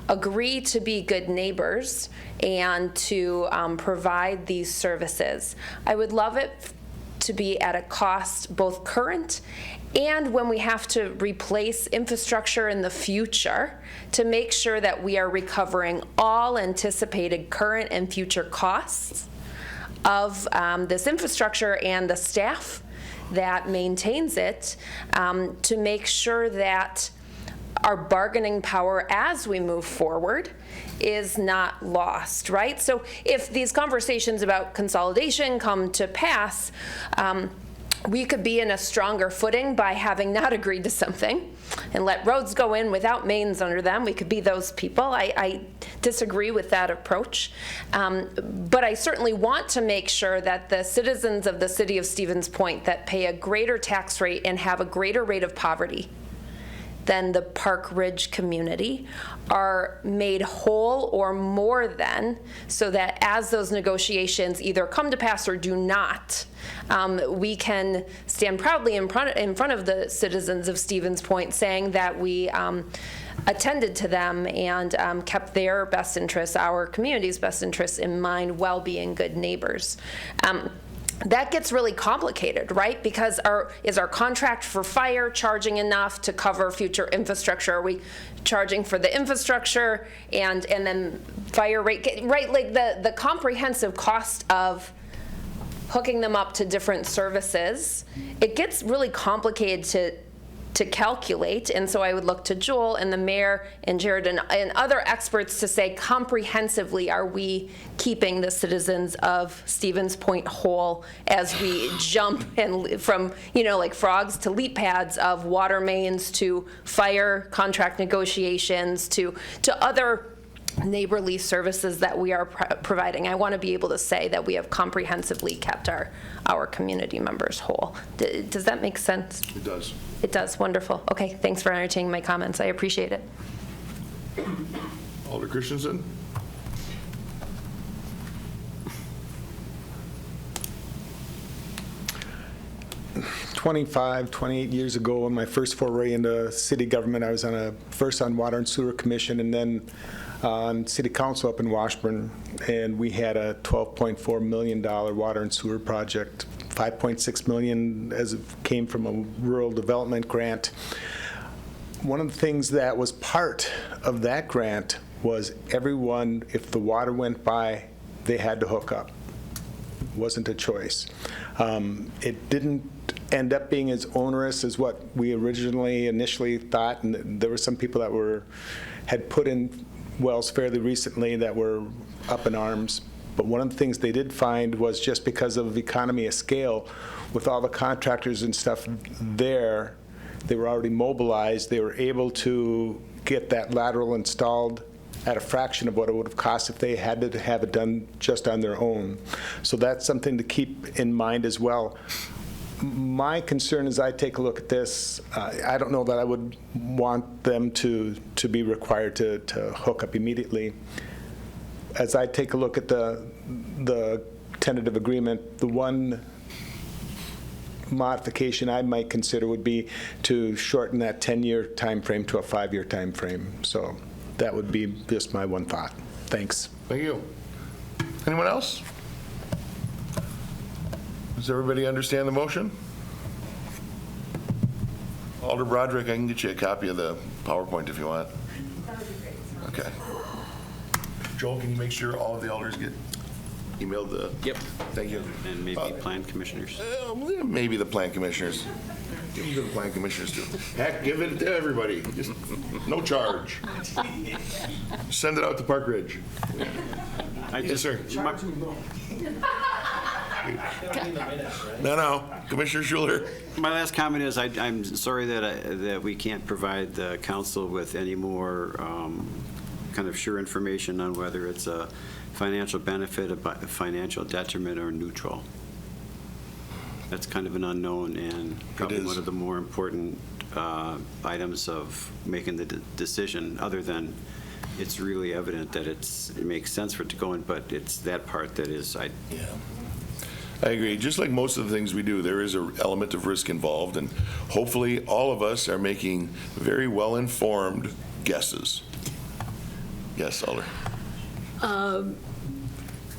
agree to be good neighbors and to provide these services, I would love it to be at a cost both current and when we have to replace infrastructure in the future to make sure that we are recovering all anticipated current and future costs of this infrastructure and the staff that maintains it, to make sure that our bargaining power as we move forward is not lost, right? So if these conversations about consolidation come to pass, we could be in a stronger footing by having not agreed to something and let roads go in without mains under them. We could be those people. I disagree with that approach. But I certainly want to make sure that the citizens of the city of Stevens Point that pay a greater tax rate and have a greater rate of poverty than the Park Ridge community are made whole or more than, so that as those negotiations either come to pass or do not, we can stand proudly in front of the citizens of Stevens Point saying that we attended to them and kept their best interests, our community's best interests in mind, while being good neighbors. that gets really complicated, right? Because is our contract for fire charging enough to cover future infrastructure? Are we charging for the infrastructure and then fire rate, right? Like the comprehensive cost of hooking them up to different services, it gets really complicated to calculate. And so I would look to Joel and the mayor and Jared and other experts to say comprehensively, are we keeping the citizens of Stevens Point whole as we jump and from, like frogs to leap pads of water mains to fire contract negotiations to other neighborly services that we are providing. I want to be able to say that we have comprehensively kept our community members whole. Does that make sense? It does. It does. Wonderful. Okay, thanks for entertaining my comments. I appreciate it. Alder Christensen? "28 years ago, in my first foray into city government, I was first on Water and Sewer Commission and then on City Council up in Washburn, and we had a $12.4 million water and sewer project. $5.6 million as it came from a rural development grant. One of the things that was part of that grant was everyone, if the water went by, they had to hook up. It wasn't a choice. It didn't end up being as onerous as what we initially thought, and there were some people that had put in wells fairly recently that were up in arms. But one of the things they did find was just because of economy of scale, with all the contractors and stuff there, they were already mobilized. They were able to get that lateral installed at a fraction of what it would have cost if they had to have it done just on their own. So that's something to keep in mind as well. My concern as I take a look at this, I don't know that I would want them to be required to hook up immediately. As I take a look at the tentative agreement, the one modification I might consider would be to shorten that 10-year time frame to a 5-year time frame. So that would be just my one thought. Thanks. Thank you. Anyone else? Does everybody understand the motion? Alder Broderick, I can get you a copy of the PowerPoint if you want. That would be great. Okay. Joel, can you make sure all of the alders get emailed the? Yep. Thank you. And maybe plan commissioners. Maybe the plan commissioners. Give them to the plan commissioners too. Heck, give it to everybody. Just no charge. Send it out to Park Ridge. Yes, sir. No, Commissioner Schuler. My last comment is I'm sorry that we can't provide the council with any more kind of sure information on whether it's a financial benefit, a financial detriment, or neutral. That's kind of an unknown and probably one of the more important items of making the decision, other than it's really evident that it makes sense for it to go in, but it's that part that is. Yeah. I agree. Just like most of the things we do, there is an element of risk involved, and hopefully all of us are making very well-informed guesses. Yes, Alder.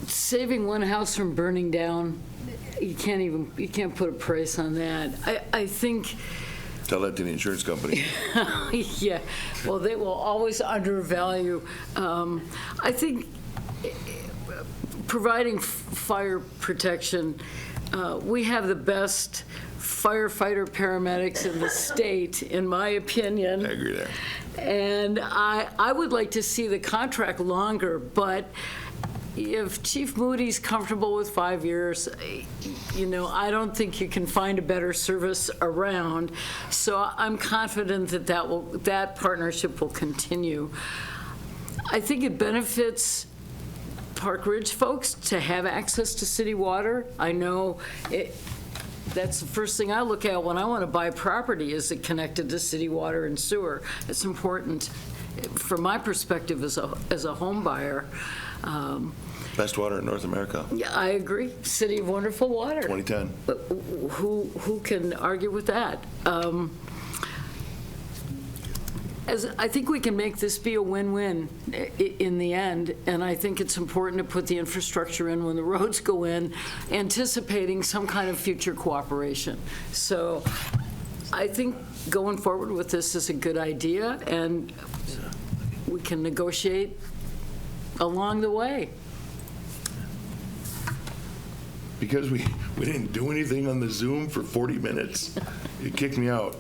Saving one house from burning down, you can't put a price on that. I think. Tell that to the insurance company. Yeah, well, they will always undervalue. I think providing fire protection, we have the best firefighter paramedics in the state, in my opinion. I agree there. And I would like to see the contract longer, but if Chief Moody's comfortable with 5 years, I don't think you can find a better service around. So I'm confident that partnership will continue. I think it benefits Park Ridge folks to have access to city water. I know that's the first thing I look at when I want to buy property, is it connected to city water and sewer. It's important from my perspective as a home buyer. Best water in North America. Yeah, I agree. City of wonderful water. 2010. Who can argue with that? I think we can make this be a win-win in the end, and I think it's important to put the infrastructure in when the roads go in, anticipating some kind of future cooperation. So I think going forward with this is a good idea, and we can negotiate along the way. Because we didn't do anything on the Zoom for 40 minutes, it kicked me out.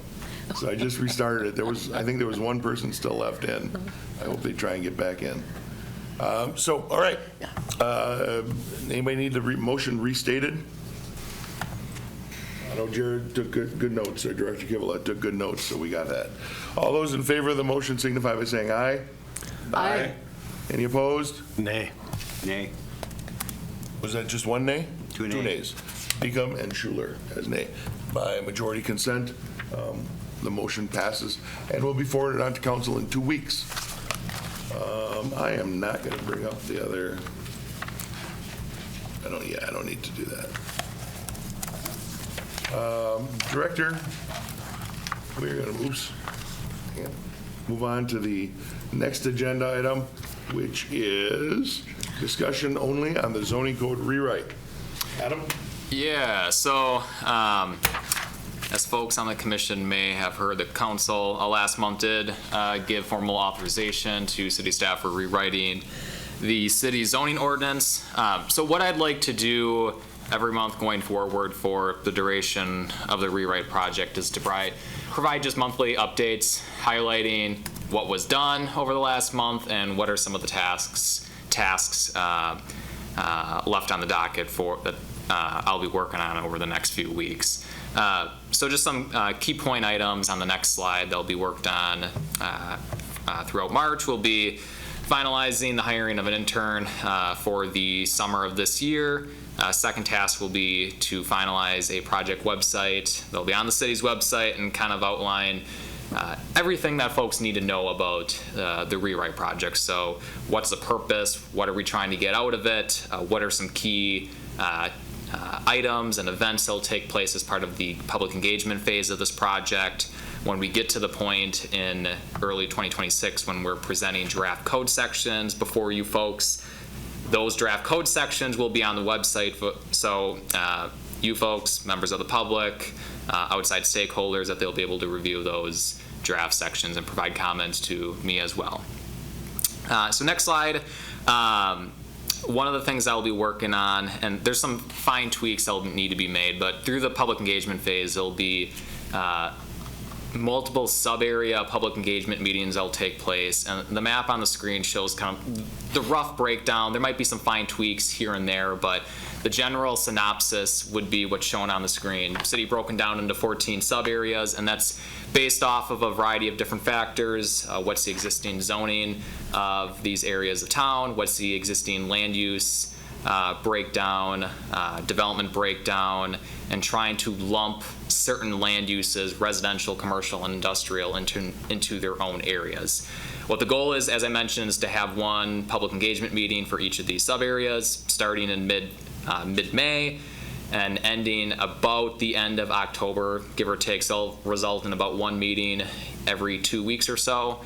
So I just restarted it. I think there was one person still left in. I hope they try and get back in. So, all right. Anybody need the motion restated? I know Jared took good notes, or Director Kivelot took good notes, so we got that. All those in favor of the motion signify by saying aye. Aye. Any opposed? Nay. Nay. Was that just one nay? Two Two nays. nays. Beacom and Schuler as nay. By majority consent, the motion passes and will be forwarded on to council in 2 weeks. I am not going to bring up the other. I don't need to do that. Director, we're going to move on to the next agenda item, which is discussion only on the zoning code rewrite. Adam? Yeah, so as folks on the commission may have heard, the council last month did give formal authorization to city staff for rewriting the city zoning ordinance. So what I'd like to do every month going forward for the duration of the rewrite project is to provide just monthly updates highlighting what was done over the last month and what are some of the tasks left on the docket that I'll be working on over the next few weeks. So just some key point items on the next slide that'll be worked on throughout March. We'll be finalizing the hiring of an intern for the summer of this year. Second task will be to finalize a project website that'll be on the city's website and kind of outline everything that folks need to know about the rewrite project. So what's the purpose? What are we trying to get out of it? What are some key items and events that will take place as part of the public engagement phase of this project? When we get to the point in early 2026 when we're presenting draft code sections before you folks, those draft code sections will be on the website. So you folks, members of the public, outside stakeholders, that they'll be able to review those draft sections and provide comments to me as well. So next slide. One of the things I'll be working on, and there's some fine tweaks that'll need to be made, but through the public engagement phase, there'll be multiple sub-area public engagement meetings that'll take place, and the map on the screen shows kind of the rough breakdown. There might be some fine tweaks here and there, but the general synopsis would be what's shown on the screen. City broken down into 14 sub-areas, and that's based off of a variety of different factors. What's the existing zoning of these areas of town? What's the existing land use breakdown, development breakdown, and trying to lump certain land uses, residential, commercial, and industrial, into their own areas. What the goal is, as I mentioned, is to have one public engagement meeting for each of these sub-areas, starting in mid-May and ending about the end of October, give or take. So it'll result in about one meeting every 2 weeks or so.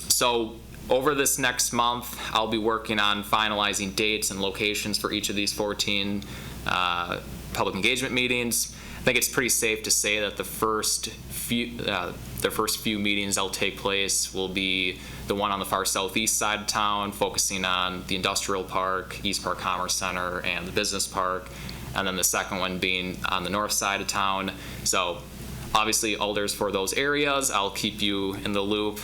So over this next month, I'll be working on finalizing dates and locations for each of these 14 public engagement meetings. I think it's pretty safe to say that the first few meetings that'll take place will be the one on the far southeast side of town, focusing on the industrial park, East Park Commerce Center, and the business park, and then the second one being on the north side of town. So obviously alders for those areas, I'll keep you in the loop,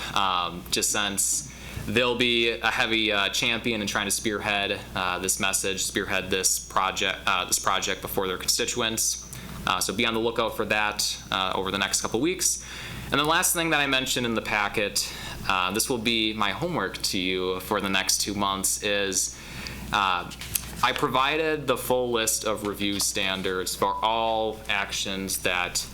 just since they'll be a heavy champion in trying to spearhead this message, spearhead this project before their constituents. So be on the lookout for that over the next couple weeks. And the last thing that I mentioned in the packet, this will be my homework to you for the next 2 months, is I provided the full list of review standards for all actions that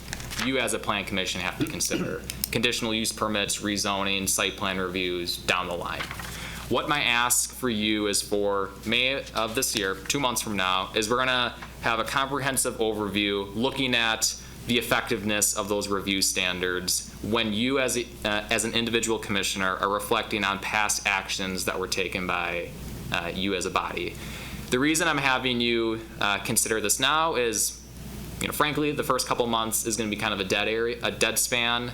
you as a plan commission have to consider. Conditional use permits, rezoning, site plan reviews, down the line. What my ask for you is for May of this year, 2 months from now, is we're gonna have a comprehensive overview looking at the effectiveness of those review standards when you as an individual commissioner are reflecting on past actions that were taken by you as a body. The reason I'm having you consider this now is, frankly, the first couple months is going to be kind of a dead span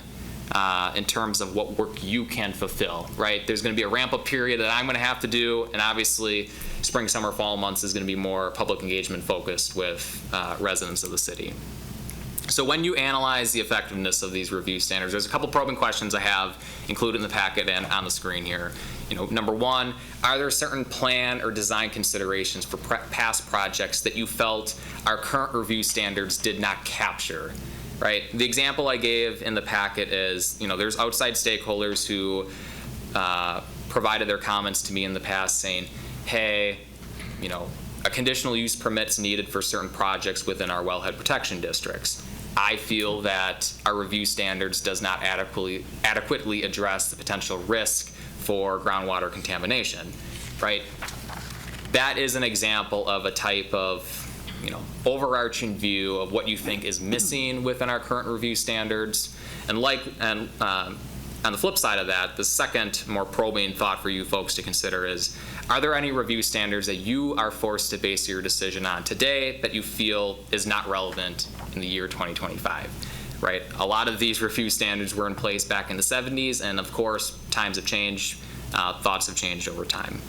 in terms of what work you can fulfill, right? There's going to be a ramp-up period that I'm going to have to do, and obviously spring, summer, fall months is going to be more public engagement focused with residents of the city. So when you analyze the effectiveness of these review standards, there's a couple probing questions I have included in the packet and on the screen here. Number one, are there certain plan or design considerations for past projects that you felt our current review standards did not capture? Right? The example I gave in the packet is, there's outside stakeholders who provided their comments to me in the past saying, hey, a conditional use permit's needed for certain projects within our wellhead protection districts. I feel that our review standards does not adequately address the potential risk for groundwater contamination, right? That is an example of a type of overarching view of what you think is missing within our current review standards. And on the flip side of that, the second more probing thought for you folks to consider is, are there any review standards that you are forced to base your decision on today that you feel is not relevant in the year 2025, right? A lot of these review standards were in place back in the 70s, and of course, times have changed, thoughts have changed over time.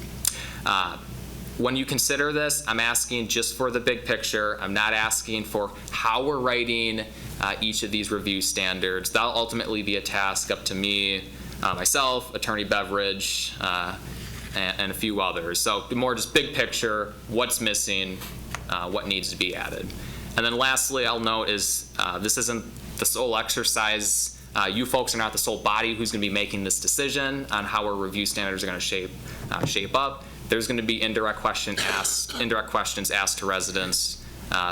When you consider this, I'm asking just for the big picture. I'm not asking for how we're writing each of these review standards. That'll ultimately be a task up to me, myself, Attorney Beveridge, and a few others. So more just big picture, what's missing, what needs to be added. And then lastly, I'll note is this isn't the sole exercise. You folks are not the sole body who's going to be making this decision on how our review standards are going to shape up. There's going to be indirect questions asked to residents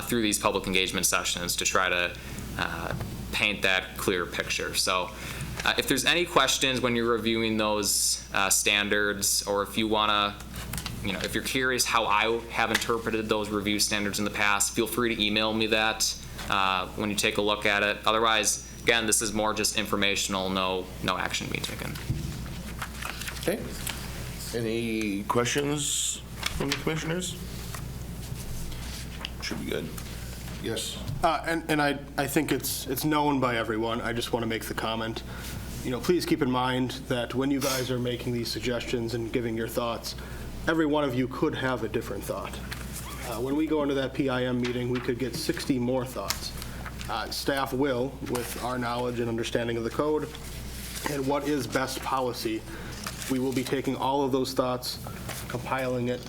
through these public engagement sessions to try to paint that clear picture. So if there's any questions when you're reviewing those standards, or if you want to, if you're curious how I have interpreted those review standards in the past, feel free to email me that when you take a look at it. Otherwise, again, this is more just informational, no action being taken. Okay. Any questions from the commissioners? Should be good. Yes. And I think it's known by everyone. I just want to make the comment. Please keep in mind that when you guys are making these suggestions and giving your thoughts, every one of you could have a different thought. When we go into that PIM meeting, we could get 60 more thoughts. Staff will, with our knowledge and understanding of the code and what is best policy, we will be taking all of those thoughts, compiling it,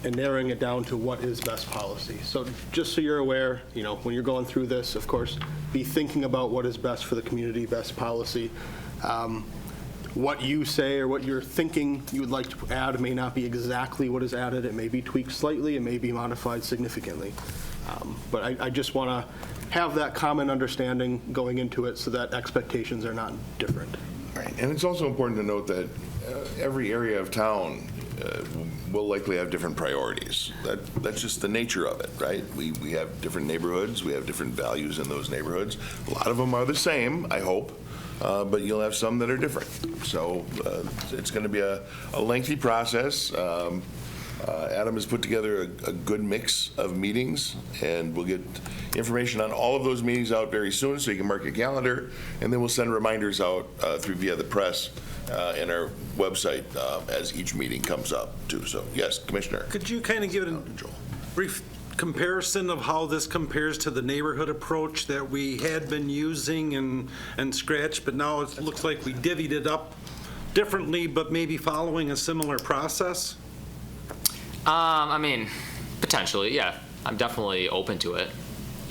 and narrowing it down to what is best policy. So just so you're aware, when you're going through this, of course, be thinking about what is best for the community, best policy. What you say or what you're thinking you would like to add may not be exactly what is added. It may be tweaked slightly. It may be modified significantly. But I just want to have that common understanding going into it so that expectations are not different. Right. And it's also important to note that every area of town will likely have different priorities. That's just the nature of it, right? We have different neighborhoods. We have different values in those neighborhoods. A lot of them are the same, I hope, but you'll have some that are different. So it's going to be a lengthy process. Adam has put together a good mix of meetings, and we'll get information on all of those meetings out very soon, so you can mark your calendar, and then we'll send reminders out via the press and our website as each meeting comes up too. So yes, Commissioner. Could you kind of give a brief comparison of how this compares to the neighborhood approach that we had been using and scratched, but now it looks like we divvied it up differently, but maybe following a similar process? I mean, potentially, yeah. I'm definitely open to it.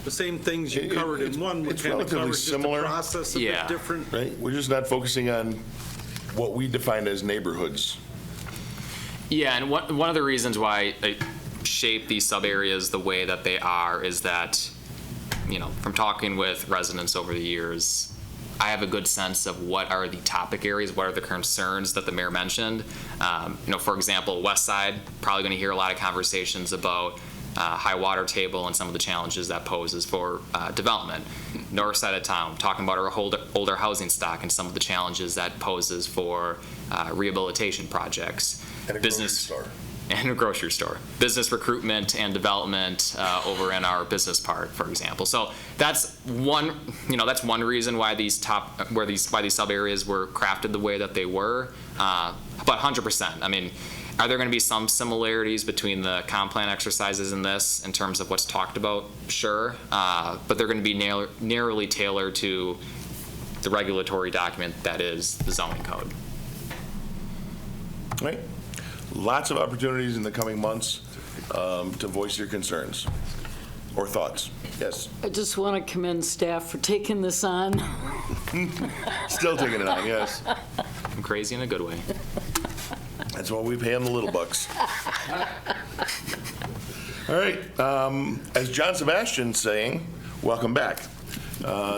The same things you covered in one, it's relatively similar. Just the process a bit different. Right? We're just not focusing on what we define as neighborhoods. Yeah, and one of the reasons why I shape these sub areas the way that they are is that, from talking with residents over the years, I have a good sense of what are the topic areas, what are the concerns that the mayor mentioned. For example, West Side, probably going to hear a lot of conversations about high water table and some of the challenges that poses for development. North side of town, talking about our older housing stock and some of the challenges that poses for rehabilitation projects. And a grocery store. And a grocery store. Business recruitment and development over in our business park, for example. So that's one reason why these sub areas were crafted the way that they were. But 100%. I mean, are there going to be some similarities between the comp plan exercises and this in terms of what's talked about? Sure. But they're going to be narrowly tailored to the regulatory document that is the zoning code. Right. Lots of opportunities in the coming months to voice your concerns or thoughts. Yes. I just want to commend staff for taking this on. Still taking it on, yes. I'm crazy in a good way. That's why we pay them the little bucks. All right. As John Sebastian's saying, welcome back.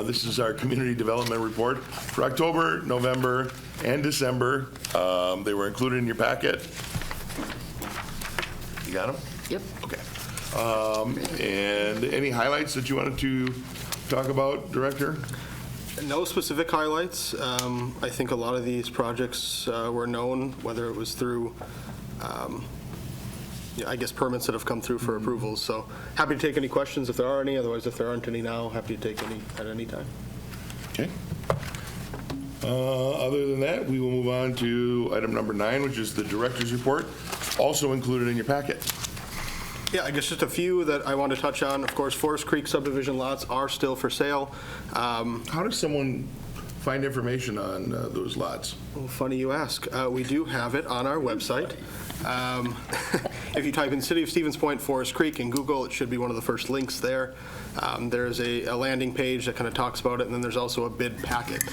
This is our community development report for October, November, and December. They were included in your packet. You got them? Yep. Okay. And any highlights that you wanted to talk about, Director? No specific highlights. I think a lot of these projects were known, whether it was through, I guess, permits that have come through for approvals. So happy to take any questions if there are any. Otherwise, if there aren't any now, happy to take any at any time. Okay. Other than that, we will move on to item number 9, which is the Director's report, also included in your packet. Yeah, I guess just a few that I want to touch on. Of course, Forest Creek subdivision lots are still for sale. How does someone find information on those lots? Well, funny you ask. We do have it on our website. If you type in City of Stevens Point, Forest Creek in Google, it should be one of the first links there. There's a landing page that kind of talks about it, and then there's also a bid packet.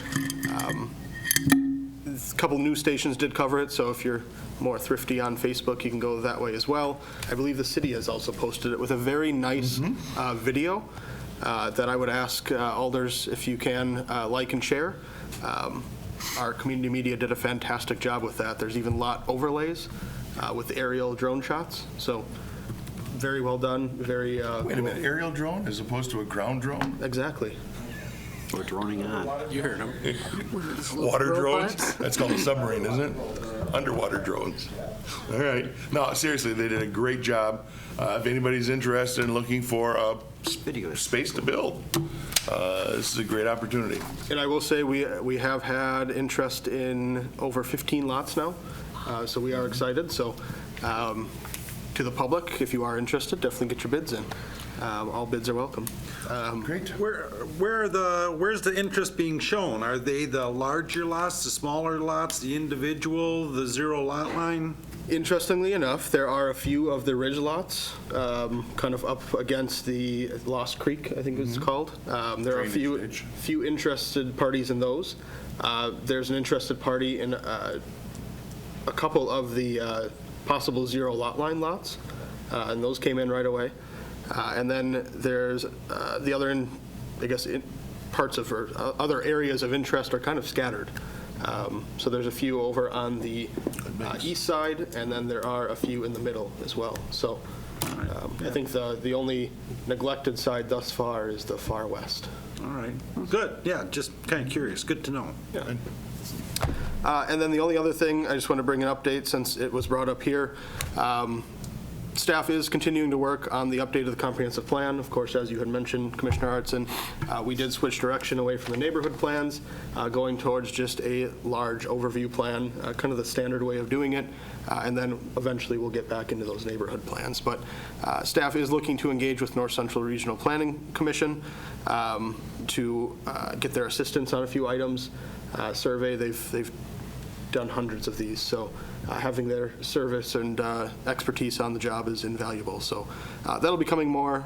A couple news stations did cover it, so if you're more thrifty on Facebook, you can go that way as well. I believe the city has also posted it with a very nice video that I would ask alders if you can like and share. Our community media did a fantastic job with that. There's even lot overlays with aerial drone shots. So very well done. Very. Wait a minute, aerial drone as opposed to a ground drone? Exactly. We're droning on. You heard him. Water drones? That's called a submarine, isn't it? Underwater drones. All right. No, seriously, they did a great job. If anybody's interested in looking for a space to build, this is a great opportunity. And I will say we have had interest in over 15 lots now, so we are excited. So to the public, if you are interested, definitely get your bids in. All bids are welcome. Great. Where's the interest being shown? Are they the larger lots, the smaller lots, the individual, the zero lot line? Interestingly enough, there are a few of the ridge lots kind of up against the Lost Creek, I think it's called. There are a few interested parties in those. There's an interested party in a couple of the possible zero lot line lots, and those came in right away. And then there's the other, parts of other areas of interest are kind of scattered. So there's a few over on the east side, and then there are a few in the middle as well. So I think the only neglected side thus far is the far west. All right. Good. Yeah, just kind of curious. Good to know. Yeah. And then the only other thing, I just want to bring an update since it was brought up here. Staff is continuing to work on the update of the comprehensive plan. Of course, as you had mentioned, Commissioner Hartson, we did switch direction away from the neighborhood plans, going towards just a large overview plan, kind of the standard way of doing it, and then eventually we'll get back into those neighborhood plans. But staff is looking to engage with North Central Regional Planning Commission to get their assistance on a few items. Survey, they've done hundreds of these, so having their service and expertise on the job is invaluable. So that'll be coming more.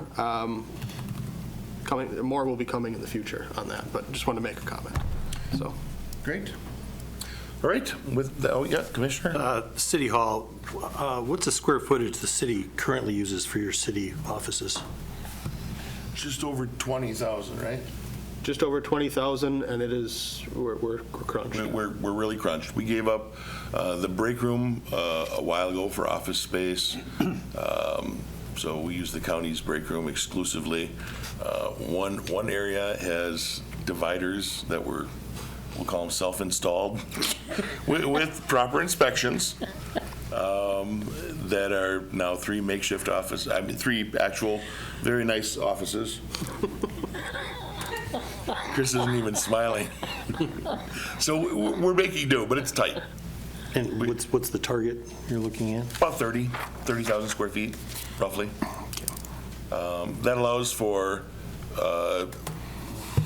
More will be coming in the future on that, but just want to make a comment. So great. All right. Commissioner. City Hall. What's the square footage the city currently uses for your city offices? Just over 20,000, right? Just over 20,000, and it is we're crunched. We're really crunched. We gave up the break room a while ago for office space. So we use the county's break room exclusively. One area has dividers that we'll call them self-installed with proper inspections. That are now 3 makeshift offices, 3 actual very nice offices. Chris isn't even smiling. So we're making do, but it's tight. And what's the target you're looking at? About 30,000 square feet, roughly. That allows for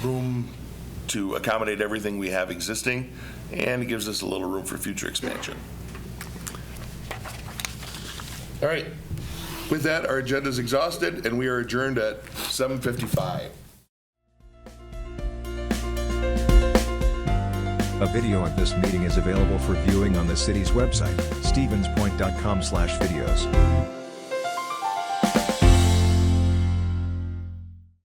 room to accommodate everything we have existing, and it gives us a little room for future expansion. All right. With that, our agenda is exhausted, and we are adjourned at 7:55. A video of this meeting is available for viewing on the city's website, stevenspoint.com/videos.